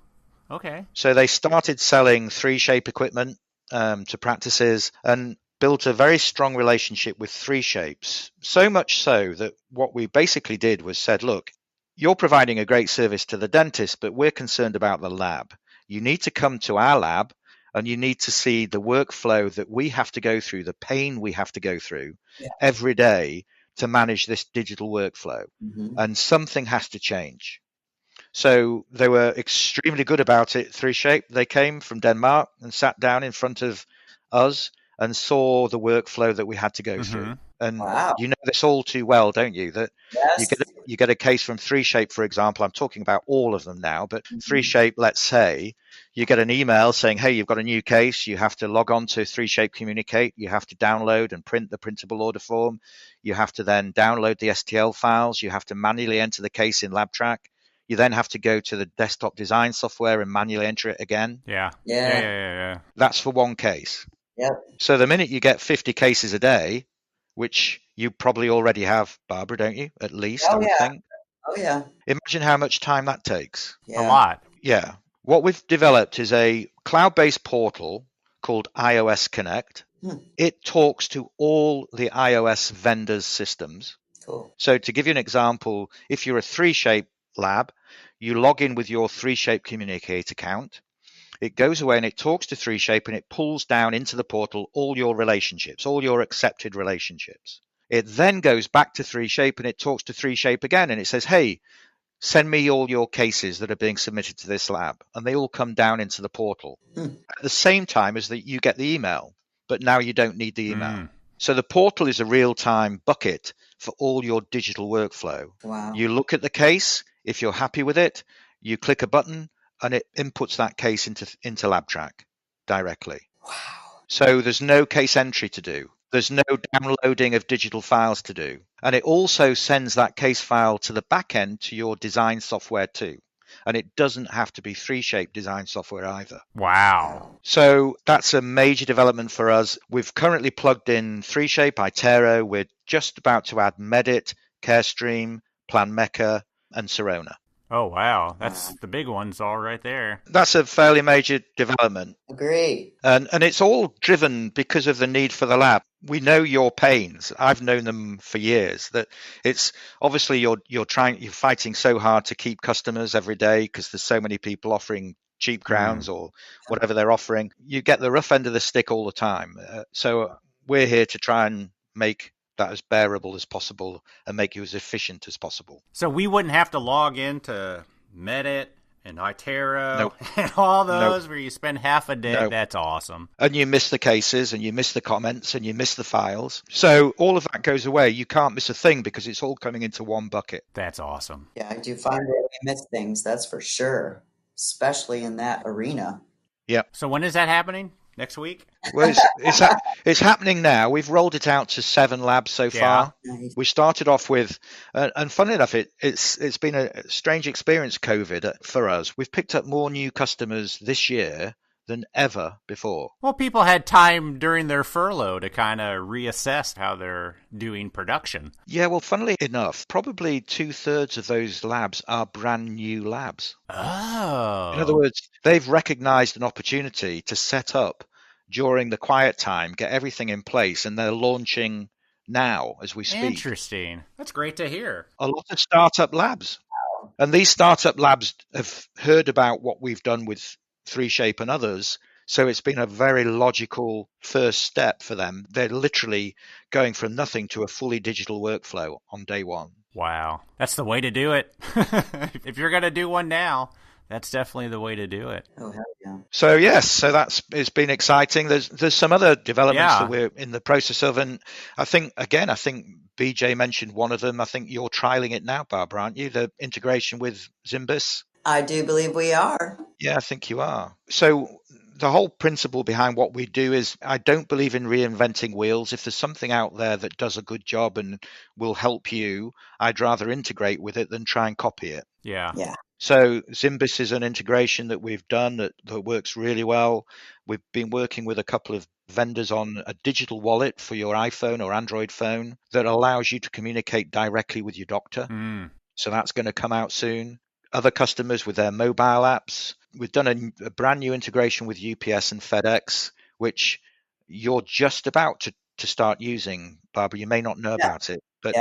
Okay. So they started selling 3Shape equipment to practices and built a very strong relationship with 3Shapes. So much so that what we basically did was said, look, you're providing a great service to the dentist, but we're concerned about the lab. You need to come to our lab and you need to see the workflow that we have to go through, the pain we have to go through every day to manage this digital workflow. Mm-hmm. And something has to change. So they were extremely good about it, 3Shape. They came from Denmark and sat down in front of us and saw the workflow that we had to go through. And you know this all too well, don't you? That you get a case from 3Shape, for example. I'm talking about all of them now, but 3Shape, let's say, you get an email saying, hey, you've got a new case. You have to log on to 3Shape Communicate. You have to download and print the printable order form. You have to then download the STL files. You have to manually enter the case in LabTrac. You then have to go to the desktop design software and manually enter it again. Yeah. That's for one case. Yep. So the minute you get 50 cases a day, which you probably already have, Barbara, don't you? At least, I would think. Oh, yeah. Imagine how much time that takes. Yeah. A lot. Yeah. What we've developed is a cloud-based portal called iOS Connect. It talks to all the iOS vendors' systems. Cool. So to give you an example, if you're a 3Shape lab, you log in with your 3Shape Communicate account. It goes away and it talks to 3Shape and it pulls down into the portal all your relationships, all your accepted relationships. It then goes back to 3Shape and it talks to 3Shape again and it says, hey, send me all your cases that are being submitted to this lab. And they all come down into the portal at the same time as that you get the email, but now you don't need the email. So the portal is a real-time bucket for all your digital workflow. Wow. You look at the case. If you're happy with it, you click a button and it inputs that case into LabTrac directly. Wow. So there's no case entry to do. There's no downloading of digital files to do. And it also sends that case file to the back end to your design software too. And it doesn't have to be 3Shape design software either. Wow. So that's a major development for us. We've currently plugged in 3Shape, Itero. We're just about to add Medit, Carestream, PlanMecha, and Sirona. Oh, wow. That's the big ones all right there. That's a fairly major development. Agree. And it's all driven because of the need for the lab. We know your pains. I've known them for years. That it's obviously you're fighting so hard to keep customers every day because there's so many people offering cheap crowns or whatever they're offering. You get the rough end of the stick all the time. So we're here to try and make that as bearable as possible and make you as efficient as possible. So we wouldn't have to log into Medit and Itero Nope. and all those where you spend half a day. Nope. That's awesome. And you miss the cases and you miss the comments and you miss the files. So all of that goes away. You can't miss a thing because it's all coming into one bucket. That's awesome. Yeah, I do find that we miss things, that's for sure, especially in that arena. Yeah. So when is that happening? Next week? Well, it's happening now. We've rolled it out to 7 labs so far. Nice. We started off with, and funny enough, it's been a strange experience, COVID, for us. We've picked up more new customers this year than ever before. Well, people had time during their furlough to kind of reassess how they're doing production. Yeah, well, funnily enough, probably 2/3 of those labs are brand new labs. Oh. In other words, they've recognized an opportunity to set up during the quiet time, get everything in place, and they're launching now as we speak. Interesting. That's great to hear. A lot of startup labs. And these startup labs have heard about what we've done with 3Shape and others. So it's been a very logical first step for them. They're literally going from nothing to a fully digital workflow on day one. Wow. That's the way to do it. If you're going to do one now, that's definitely the way to do it. Oh, hell yeah. So yes, so it's been exciting. There's some other developments Yeah. that we're in the process of, and I think BJ mentioned one of them. I think you're trialing it now, Barbara, aren't you? The integration with Zimbus. I do believe we are. Yeah, I think you are. So the whole principle behind what we do is I don't believe in reinventing wheels. If there's something out there that does a good job and will help you, I'd rather integrate with it than try and copy it. Yeah. Yeah. So Zimbus is an integration that we've done that works really well. We've been working with a couple of vendors on a digital wallet for your iPhone or Android phone that allows you to communicate directly with your doctor. So that's going to come out soon. Other customers with their mobile apps. We've done a brand new integration with UPS and FedEx, which you're just about to start using, Barbara. You may not know about it, but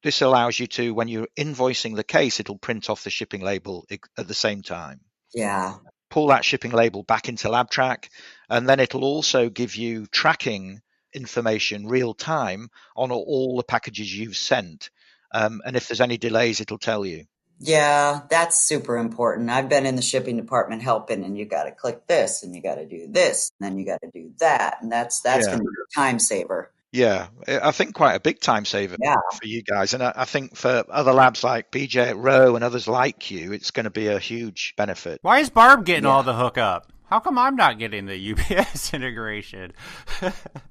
this allows you to, when you're invoicing the case, it'll print off the shipping label at the same time. Yeah. Pull that shipping label back into LabTrac, and then it'll also give you tracking information real time on all the packages you've sent. And if there's any delays, it'll tell you. Yeah, that's super important. I've been in the shipping department helping, and you got to click this, and you got to do this, and then you got to do that, and that's going to be a time saver. Yeah, I think quite a big time saver for you guys. And I think for other labs like BJ at Rowe and others like you, it's going to be a huge benefit. Why is Barb getting all the hookup? How come I'm not getting the UPS integration?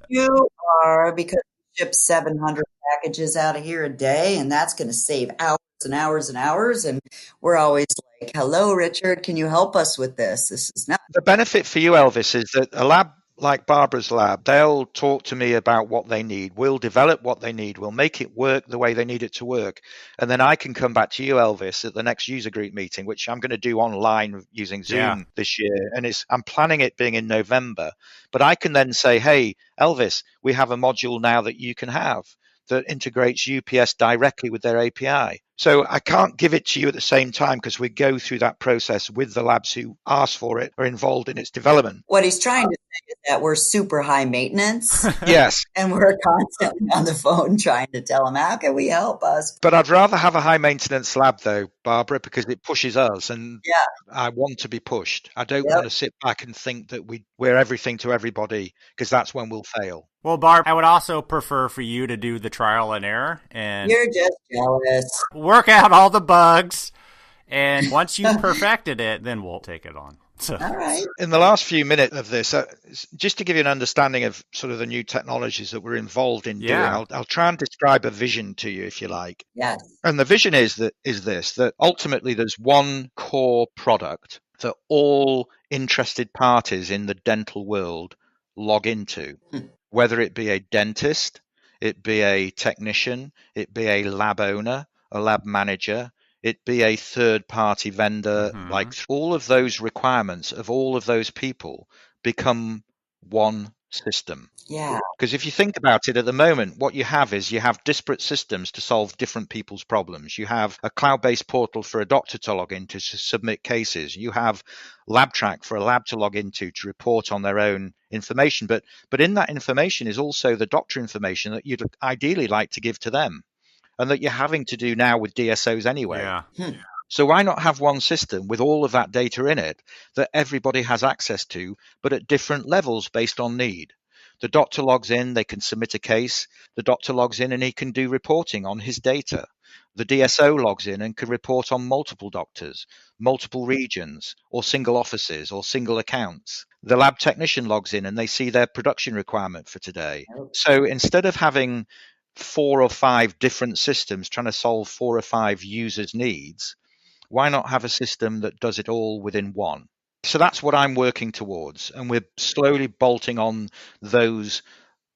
You are, because we ship 700 packages out of here a day, and that's going to save hours and hours and hours. And we're always like, hello, Richard, can you help us with this? This is not. The benefit for you, Elvis, is that a lab like Barbara's lab, they'll talk to me about what they need. We'll develop what they need. We'll make it work the way they need it to work. And then I can come back to you, Elvis, at the next user group meeting, which I'm going to do online using Zoom this year. And I'm planning it being in November. But I can then say, hey, Elvis, we have a module now that you can have that integrates UPS directly with their API. So I can't give it to you at the same time because we go through that process with the labs who ask for it or involved in its development. What he's trying to say is that we're super high maintenance Yes, and we're constantly on the phone trying to tell him, how can we help us? but I'd rather have a high maintenance lab though, Barbara, because it pushes us and Yeah. I want to be pushed. I don't Yep. want to sit back and think that we're everything to everybody because that's when we'll fail. Well, Barb, I would also prefer for you to do the trial and error and You're just jealous. work out all the bugs. And once you've perfected it, then we'll take it on. So. All right. In the last few minutes of this, just to give you an understanding of sort of the new technologies that we're involved in doing, I'll try and describe a vision to you, if you like. Yes. And the vision is that ultimately there's one core product that all interested parties in the dental world log into, whether it be a dentist, it be a technician, it be a lab owner, a lab manager, it be a third-party vendor, like all of those requirements of all of those people become one system. Yeah. Because if you think about it at the moment, what you have is you have disparate systems to solve different people's problems. You have a cloud-based portal for a doctor to log into to submit cases. You have LabTrac for a lab to log into to report on their own information. But in that information is also the doctor information that you'd ideally like to give to them and that you're having to do now with DSOs anyway. Yeah. So why not have one system with all of that data in it that everybody has access to, but at different levels based on need? The doctor logs in, they can submit a case. The doctor logs in and he can do reporting on his data. The DSO logs in and can report on multiple doctors, multiple regions, or single offices, or single accounts. The lab technician logs in and they see their production requirement for today. So instead of having 4 or 5 different systems trying to solve 4 or 5 users' needs, why not have a system that does it all within one? So that's what I'm working towards. And we're slowly bolting on those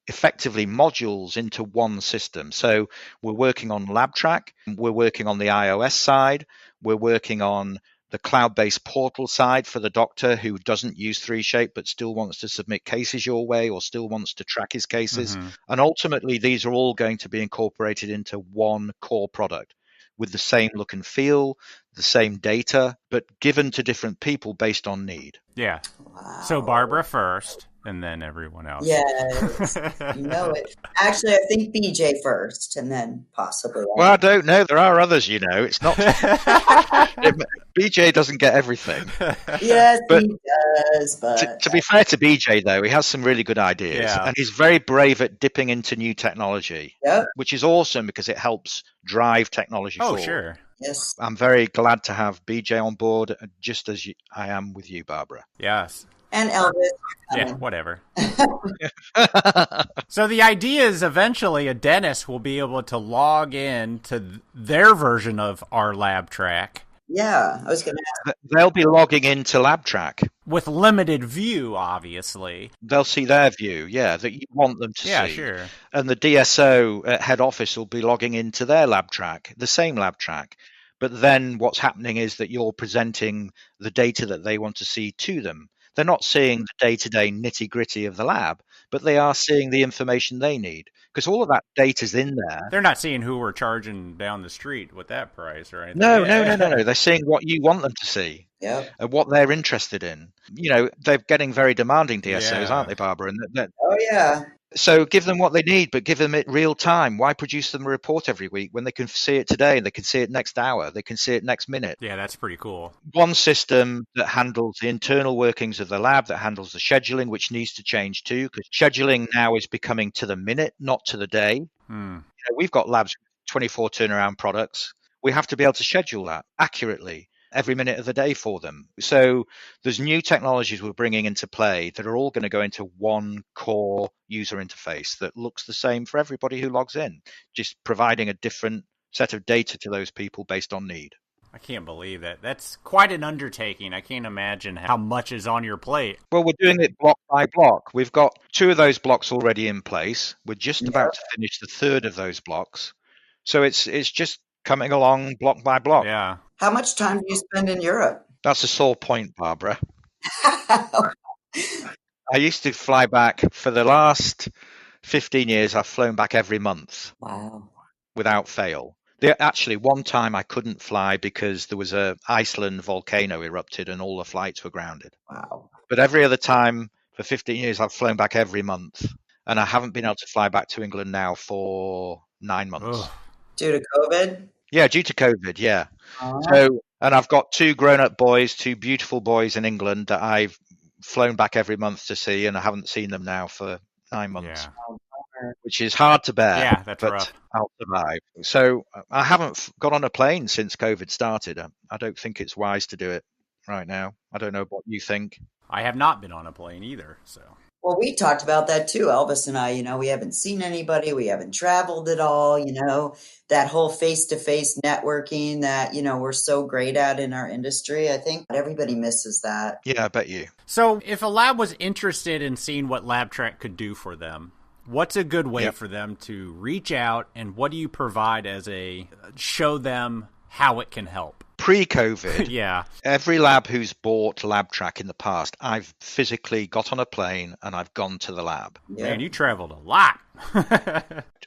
effectively modules into one system. So we're working on LabTrac, we're working on the iOS side, we're working on the cloud-based portal side for the doctor who doesn't use 3Shape but still wants to submit cases your way or still wants to track his cases. And ultimately, these are all going to be incorporated into one core product with the same look and feel, the same data, but given to different people based on need. Yeah. Wow. So Barbara first, and then everyone else. Yes. You know it. Actually, I think BJ first, and then possibly. Well, I don't know. There are others, you know. It's not. BJ doesn't get everything. Yes, but he does. But to be fair to BJ, though, he has some really good ideas, and he's very brave at dipping into new technology, which is awesome because it helps drive technology forward. Oh, sure. Yes. I'm very glad to have BJ on board, just as I am with you, Barbara. Yes. And Elvis. Yeah, whatever. So the idea is eventually a dentist will be able to log in to their version of our LabTrac. Yeah, I was going to ask. They'll be logging into LabTrac. With limited view, obviously. They'll see their view, that you want them to see. Yeah, sure. And the DSO at head office will be logging into their LabTrac, the same LabTrac. But then what's happening is that you're presenting the data that they want to see to them. They're not seeing the day-to-day nitty-gritty of the lab, but they are seeing the information they need. Because all of that data's in there. They're not seeing who we're charging down the street with that price or anything. No. They're seeing what you want them to see. Yep. And what they're interested in. You know, they're getting very demanding DSOs, aren't they, Barbara? And Oh, yeah. So give them what they need, but give them it real time. Why produce them a report every week when they can see it today, they can see it next hour, they can see it next minute? Yeah, that's pretty cool. One system that handles the internal workings of the lab, that handles the scheduling, which needs to change too, because scheduling now is becoming to the minute, not to the day. You know, we've got labs, 24 turnaround products. We have to be able to schedule that accurately every minute of the day for them. So there's new technologies we're bringing into play that are all going to go into one core user interface that looks the same for everybody who logs in, just providing a different set of data to those people based on need. I can't believe that. That's quite an undertaking. I can't imagine how much is on your plate. Well, we're doing it block by block. We've got 2 of those blocks already in place. We're just about to finish the 3rd of those blocks. So it's just coming along block by block. Yeah. How much time do you spend in Europe? That's a sore point, Barbara. I used to fly back for the last 15 years. I've flown back every month. Wow. Without fail. Actually, one time I couldn't fly because there was a Iceland volcano erupted and all the flights were grounded. Wow. But every other time for 15 years, I've flown back every month. And I haven't been able to fly back to England now for 9 months. Ugh. Due to COVID? Yeah, due to COVID, yeah. Uh-huh. And I've got 2 grown-up boys, 2 beautiful boys in England that I've flown back every month to see, and I haven't seen them now for 9 months. Yeah. Which is hard to bear. Yeah, that's but rough. I'll survive. So I haven't got on a plane since COVID started. I don't think it's wise to do it right now. I don't know what you think. I have not been on a plane either, so. Well, we talked about that too, Elvis and I. We haven't seen anybody, we haven't traveled at all, that whole face-to-face networking that, we're so great at in our industry. I think everybody misses that. Yeah, I bet you. So if a lab was interested in seeing what LabTrac could do for them, what's a good way for them to reach out, and what do you provide as show them how it can help? Pre-COVID, Yeah. Every lab who's bought LabTrac in the past, I've physically got on a plane and I've gone to the lab. Yeah. Man, you traveled a lot.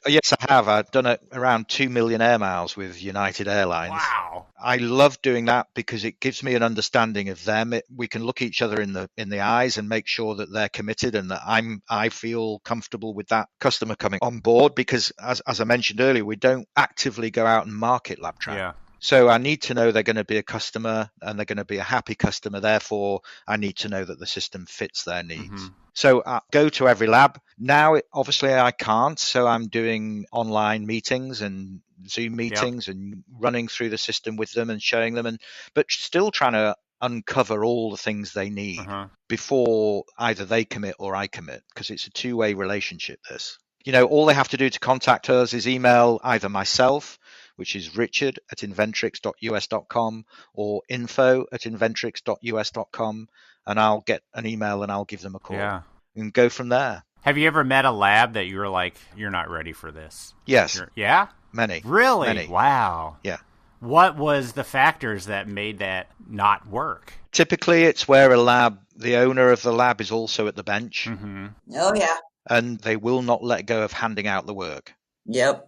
Yes, I have. I've done around 2 million air miles with United Airlines. Wow. I love doing that because it gives me an understanding of them. We can look each other in the eyes and make sure that they're committed and that I feel comfortable with that customer coming on board, because as I mentioned earlier, we don't actively go out and market LabTrac. Yeah. So I need to know they're going to be a customer and they're going to be a happy customer. Therefore, I need to know that the system fits their needs. Mm-hmm. So I go to every lab. Now, obviously, I can't. So I'm doing online meetings and Zoom meetings and running through the system with them and showing them, but still trying to uncover all the things they need before either they commit or I commit, because it's a two-way relationship, this. All they have to do to contact us is email either myself, which is richard@inventrix.us.com, or info@inventrix.us.com, and I'll get an email and I'll give them a call and go from there. Have you ever met a lab that you were like, you're not ready for this? Yes. Yeah? Many. Really? Many. Wow. Yeah. What was the factors that made that not work? Typically, it's where the owner of the lab is also at the bench. Mm-hmm. Oh, yeah. And they will not let go of handing out the work. Yep.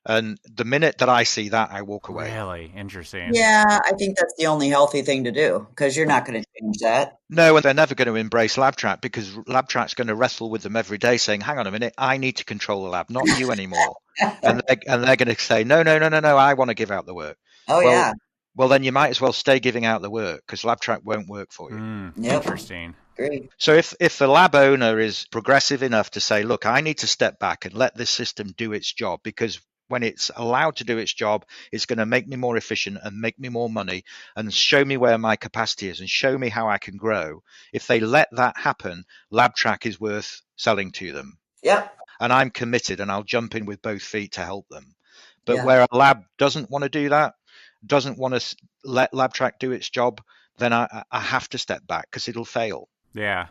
And the minute that I see that, I walk away. Really? Interesting. Yeah, I think that's the only healthy thing to do, because you're not going to change that. No, and they're never going to embrace LabTrac, because LabTrac's going to wrestle with them every day saying, hang on a minute, I need to control the lab, not you anymore. and they're going to say, no, I want to give out the work. Oh, yeah. Well, then you might as well stay giving out the work, because LabTrac won't work for you. Yep. Interesting. Great. So if the lab owner is progressive enough to say, look, I need to step back and let this system do its job, because when it's allowed to do its job, it's going to make me more efficient and make me more money and show me where my capacity is and show me how I can grow. If they let that happen, LabTrac is worth selling to them. Yep. And I'm committed and I'll jump in with both feet to help them. But where a lab doesn't want to do that, doesn't want to let LabTrac do its job, then I have to step back, because it'll fail. Yeah.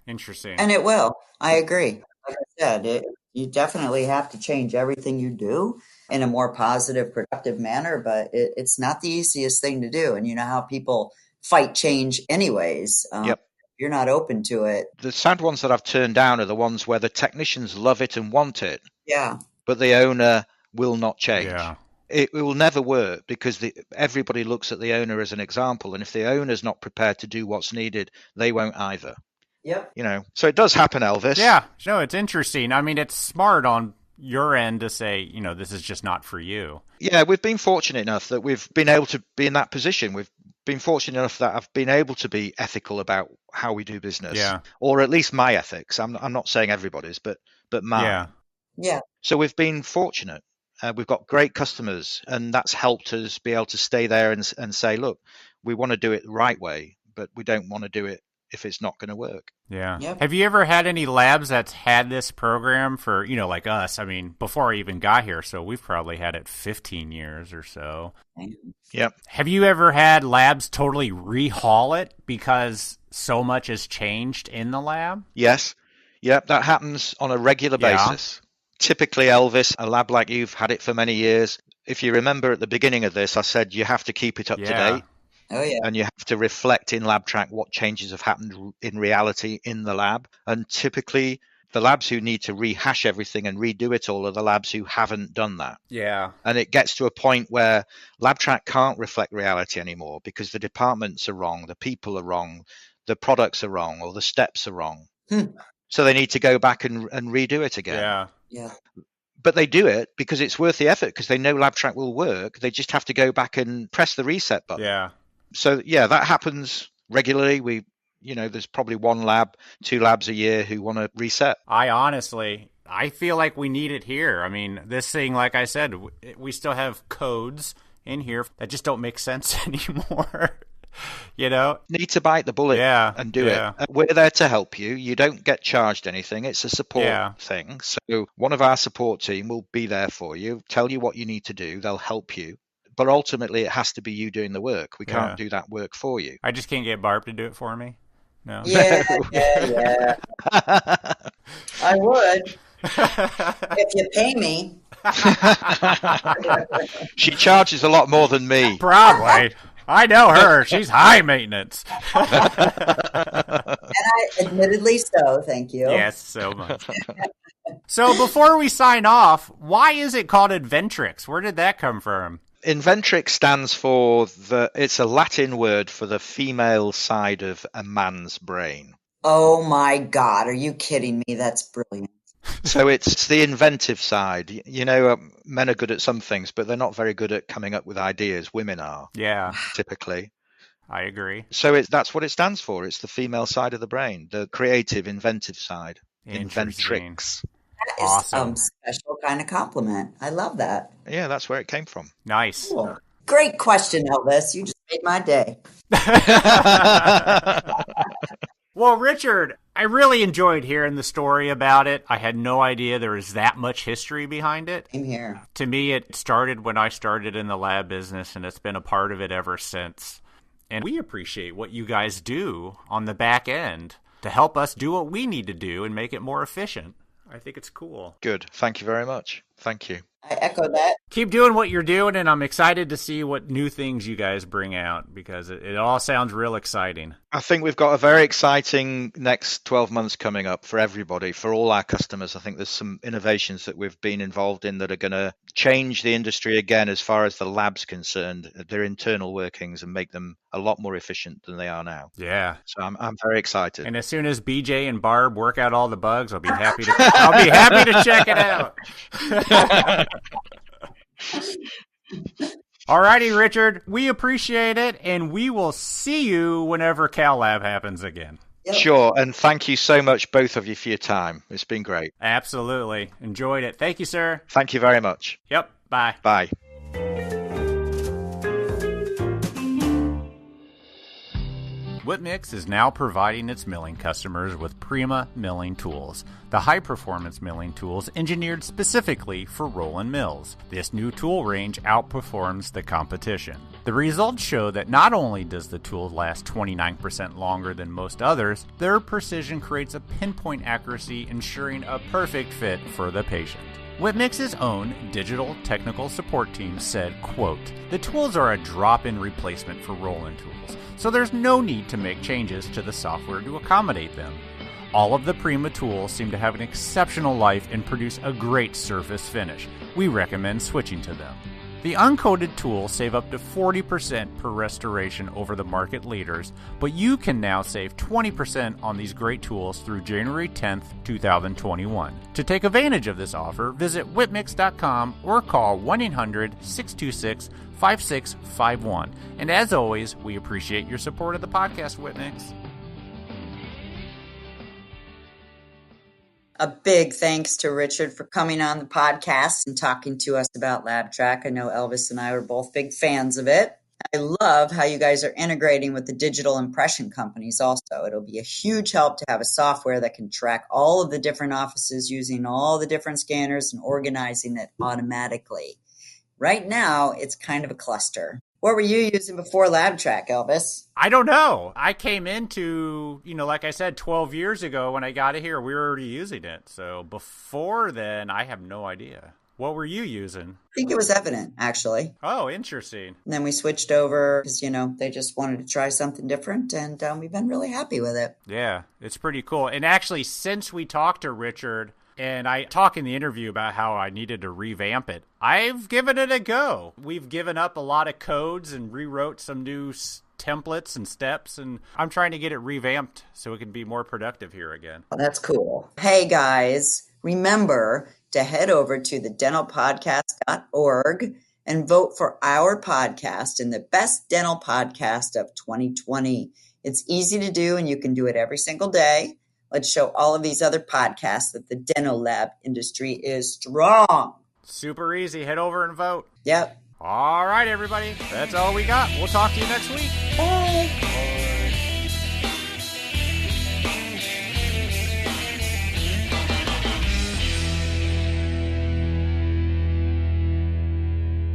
Interesting. And it will. I agree. Like I said, you definitely have to change everything you do in a more positive, productive manner, but it's not the easiest thing to do. And you know how people fight change anyways. Yep. You're not open to it. The sad ones that I've turned down are the ones where the technicians love it and want it. Yeah. But the owner will not change. Yeah. It will never work, because everybody looks at the owner as an example. And if the owner's not prepared to do what's needed, they won't either. Yep. So it does happen, Elvis. Yeah. No, it's interesting. I mean, it's smart on your end to say, this is just not for you. Yeah, we've been fortunate enough that we've been able to be in that position. We've been fortunate enough that I've been able to be ethical about how we do business. Yeah. Or at least my ethics. I'm not saying everybody's, but mine. Yeah. Yeah. So we've been fortunate. We've got great customers, and that's helped us be able to stay there and say, look, we want to do it the right way, but we don't want to do it if it's not going to work. Yeah. Yep. Have you ever had any labs that's had this program for, like us? I mean, before I even got here, so we've probably had it 15 years or so. Yep. Have you ever had labs totally rehaul it because so much has changed in the lab? Yes. Yep, that happens on a regular basis. Typically, Elvis, a lab like you've had it for many years. If you remember at the beginning of this, I said you have to keep it up to date. Oh, yeah. And you have to reflect in LabTrac what changes have happened in reality in the lab. And typically, The labs who need to rehash everything and redo it all are the labs who haven't done that. Yeah. And it gets to a point where LabTrac can't reflect reality anymore because the departments are wrong, the people are wrong, the products are wrong, or the steps are wrong. So they need to go back and redo it again. Yeah. But they do it because it's worth the effort, because they know LabTrac will work. They just have to go back and press the reset button. Yeah. So, yeah, that happens regularly. There's probably 1 lab, 2 labs a year who want to reset. I feel like we need it here. I mean, this thing, like I said, we still have codes in here that just don't make sense anymore. Need to bite the bullet and do it. We're there to help you. You don't get charged anything. It's a support thing. So one of our support team will be there for you, tell you what you need to do. They'll help you. But ultimately, it has to be you doing the work. We can't do that work for you. I just can't get Barb to do it for me. No. Yeah. I would. If you pay me. She charges a lot more than me. Probably. I know her. She's high maintenance. And I admittedly so, thank you. Yes, so much. So before we sign off, why is it called Inventrix? Where did that come from? Inventrix stands for it's a Latin word for the female side of a man's brain. Oh my God, are you kidding me? That's brilliant. So it's the inventive side. Men are good at some things, but they're not very good at coming up with ideas. Women are. Yeah. Typically. I agree. So that's what it stands for. It's the female side of the brain, the creative, inventive side. Inventrix. That is awesome. A special kind of compliment. I love that. Yeah, that's where it came from. Nice. Cool. Great question, Elvis. You just made my day. Well, Richard, I really enjoyed hearing the story about it. I had no idea there was that much history behind it. Same here. To me, it started when I started in the lab business, and it's been a part of it ever since. And we appreciate what you guys do on the back end to help us do what we need to do and make it more efficient. I think it's cool. Good. Thank you very much. Thank you. I echo that. Keep doing what you're doing, and I'm excited to see what new things you guys bring out, because it all sounds real exciting. I think we've got a very exciting next 12 months coming up for everybody, for all our customers. I think there's some innovations that we've been involved in that are going to change the industry again as far as the lab's concerned, their internal workings, and make them a lot more efficient than they are now. Yeah. So I'm very excited. And as soon as BJ and Barb work out all the bugs, I'll be happy to check it out. Alrighty, Richard, we appreciate it, and we will see you whenever Cal Lab happens again. Yep. Sure, and thank you so much, both of you, for your time. It's been great. Absolutely. Enjoyed it. Thank you, sir. Thank you very much. Yep. Bye. Bye. Whitmix is now providing its milling customers with Prima milling tools, the high-performance milling tools engineered specifically for Roland mills. This new tool range outperforms the competition. The results show that not only does the tool last 29% longer than most others, their precision creates a pinpoint accuracy, ensuring a perfect fit for the patient. Whitmix's own digital technical support team said, quote, "The tools are a drop-in replacement for Roland tools, so there's no need to make changes to the software to accommodate them. All of the Prima tools seem to have an exceptional life and produce a great surface finish. We recommend switching to them." The uncoated tools save up to 40% per restoration over the market leaders, but you can now save 20% on these great tools through January 10th, 2021. To take advantage of this offer, visit whitmix.com or call 1-800-626-5651. And as always, we appreciate your support of the podcast, Whitmix. A big thanks to Richard for coming on the podcast and talking to us about LabTrac. I know Elvis and I were both big fans of it. I love how you guys are integrating with the digital impression companies also. It'll be a huge help to have a software that can track all of the different offices using all the different scanners and organizing it automatically. Right now, it's kind of a cluster. What were you using before LabTrac, Elvis? I don't know. I came into, like I said, 12 years ago when I got it here, we were already using it. So before then, I have no idea. What were you using? I think it was Evident, actually. Oh, interesting. And then we switched over because, they just wanted to try something different, and we've been really happy with it. Yeah, it's pretty cool. And actually, since we talked to Richard, and I talk in the interview about how I needed to revamp it, I've given it a go. We've given up a lot of codes and rewrote some new templates and steps, and I'm trying to get it revamped so it can be more productive here again. Oh, that's cool. Hey, guys, remember to head over to thedentalpodcast.org and vote for our podcast in the best dental podcast of 2020. It's easy to do, and you can do it every single day. Let's show all of these other podcasts that the dental lab industry is strong. Super easy. Head over and vote. Yep. All right, everybody. That's all we got. We'll talk to you next week. Bye.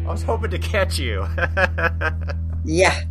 I was hoping to catch you. Yeah.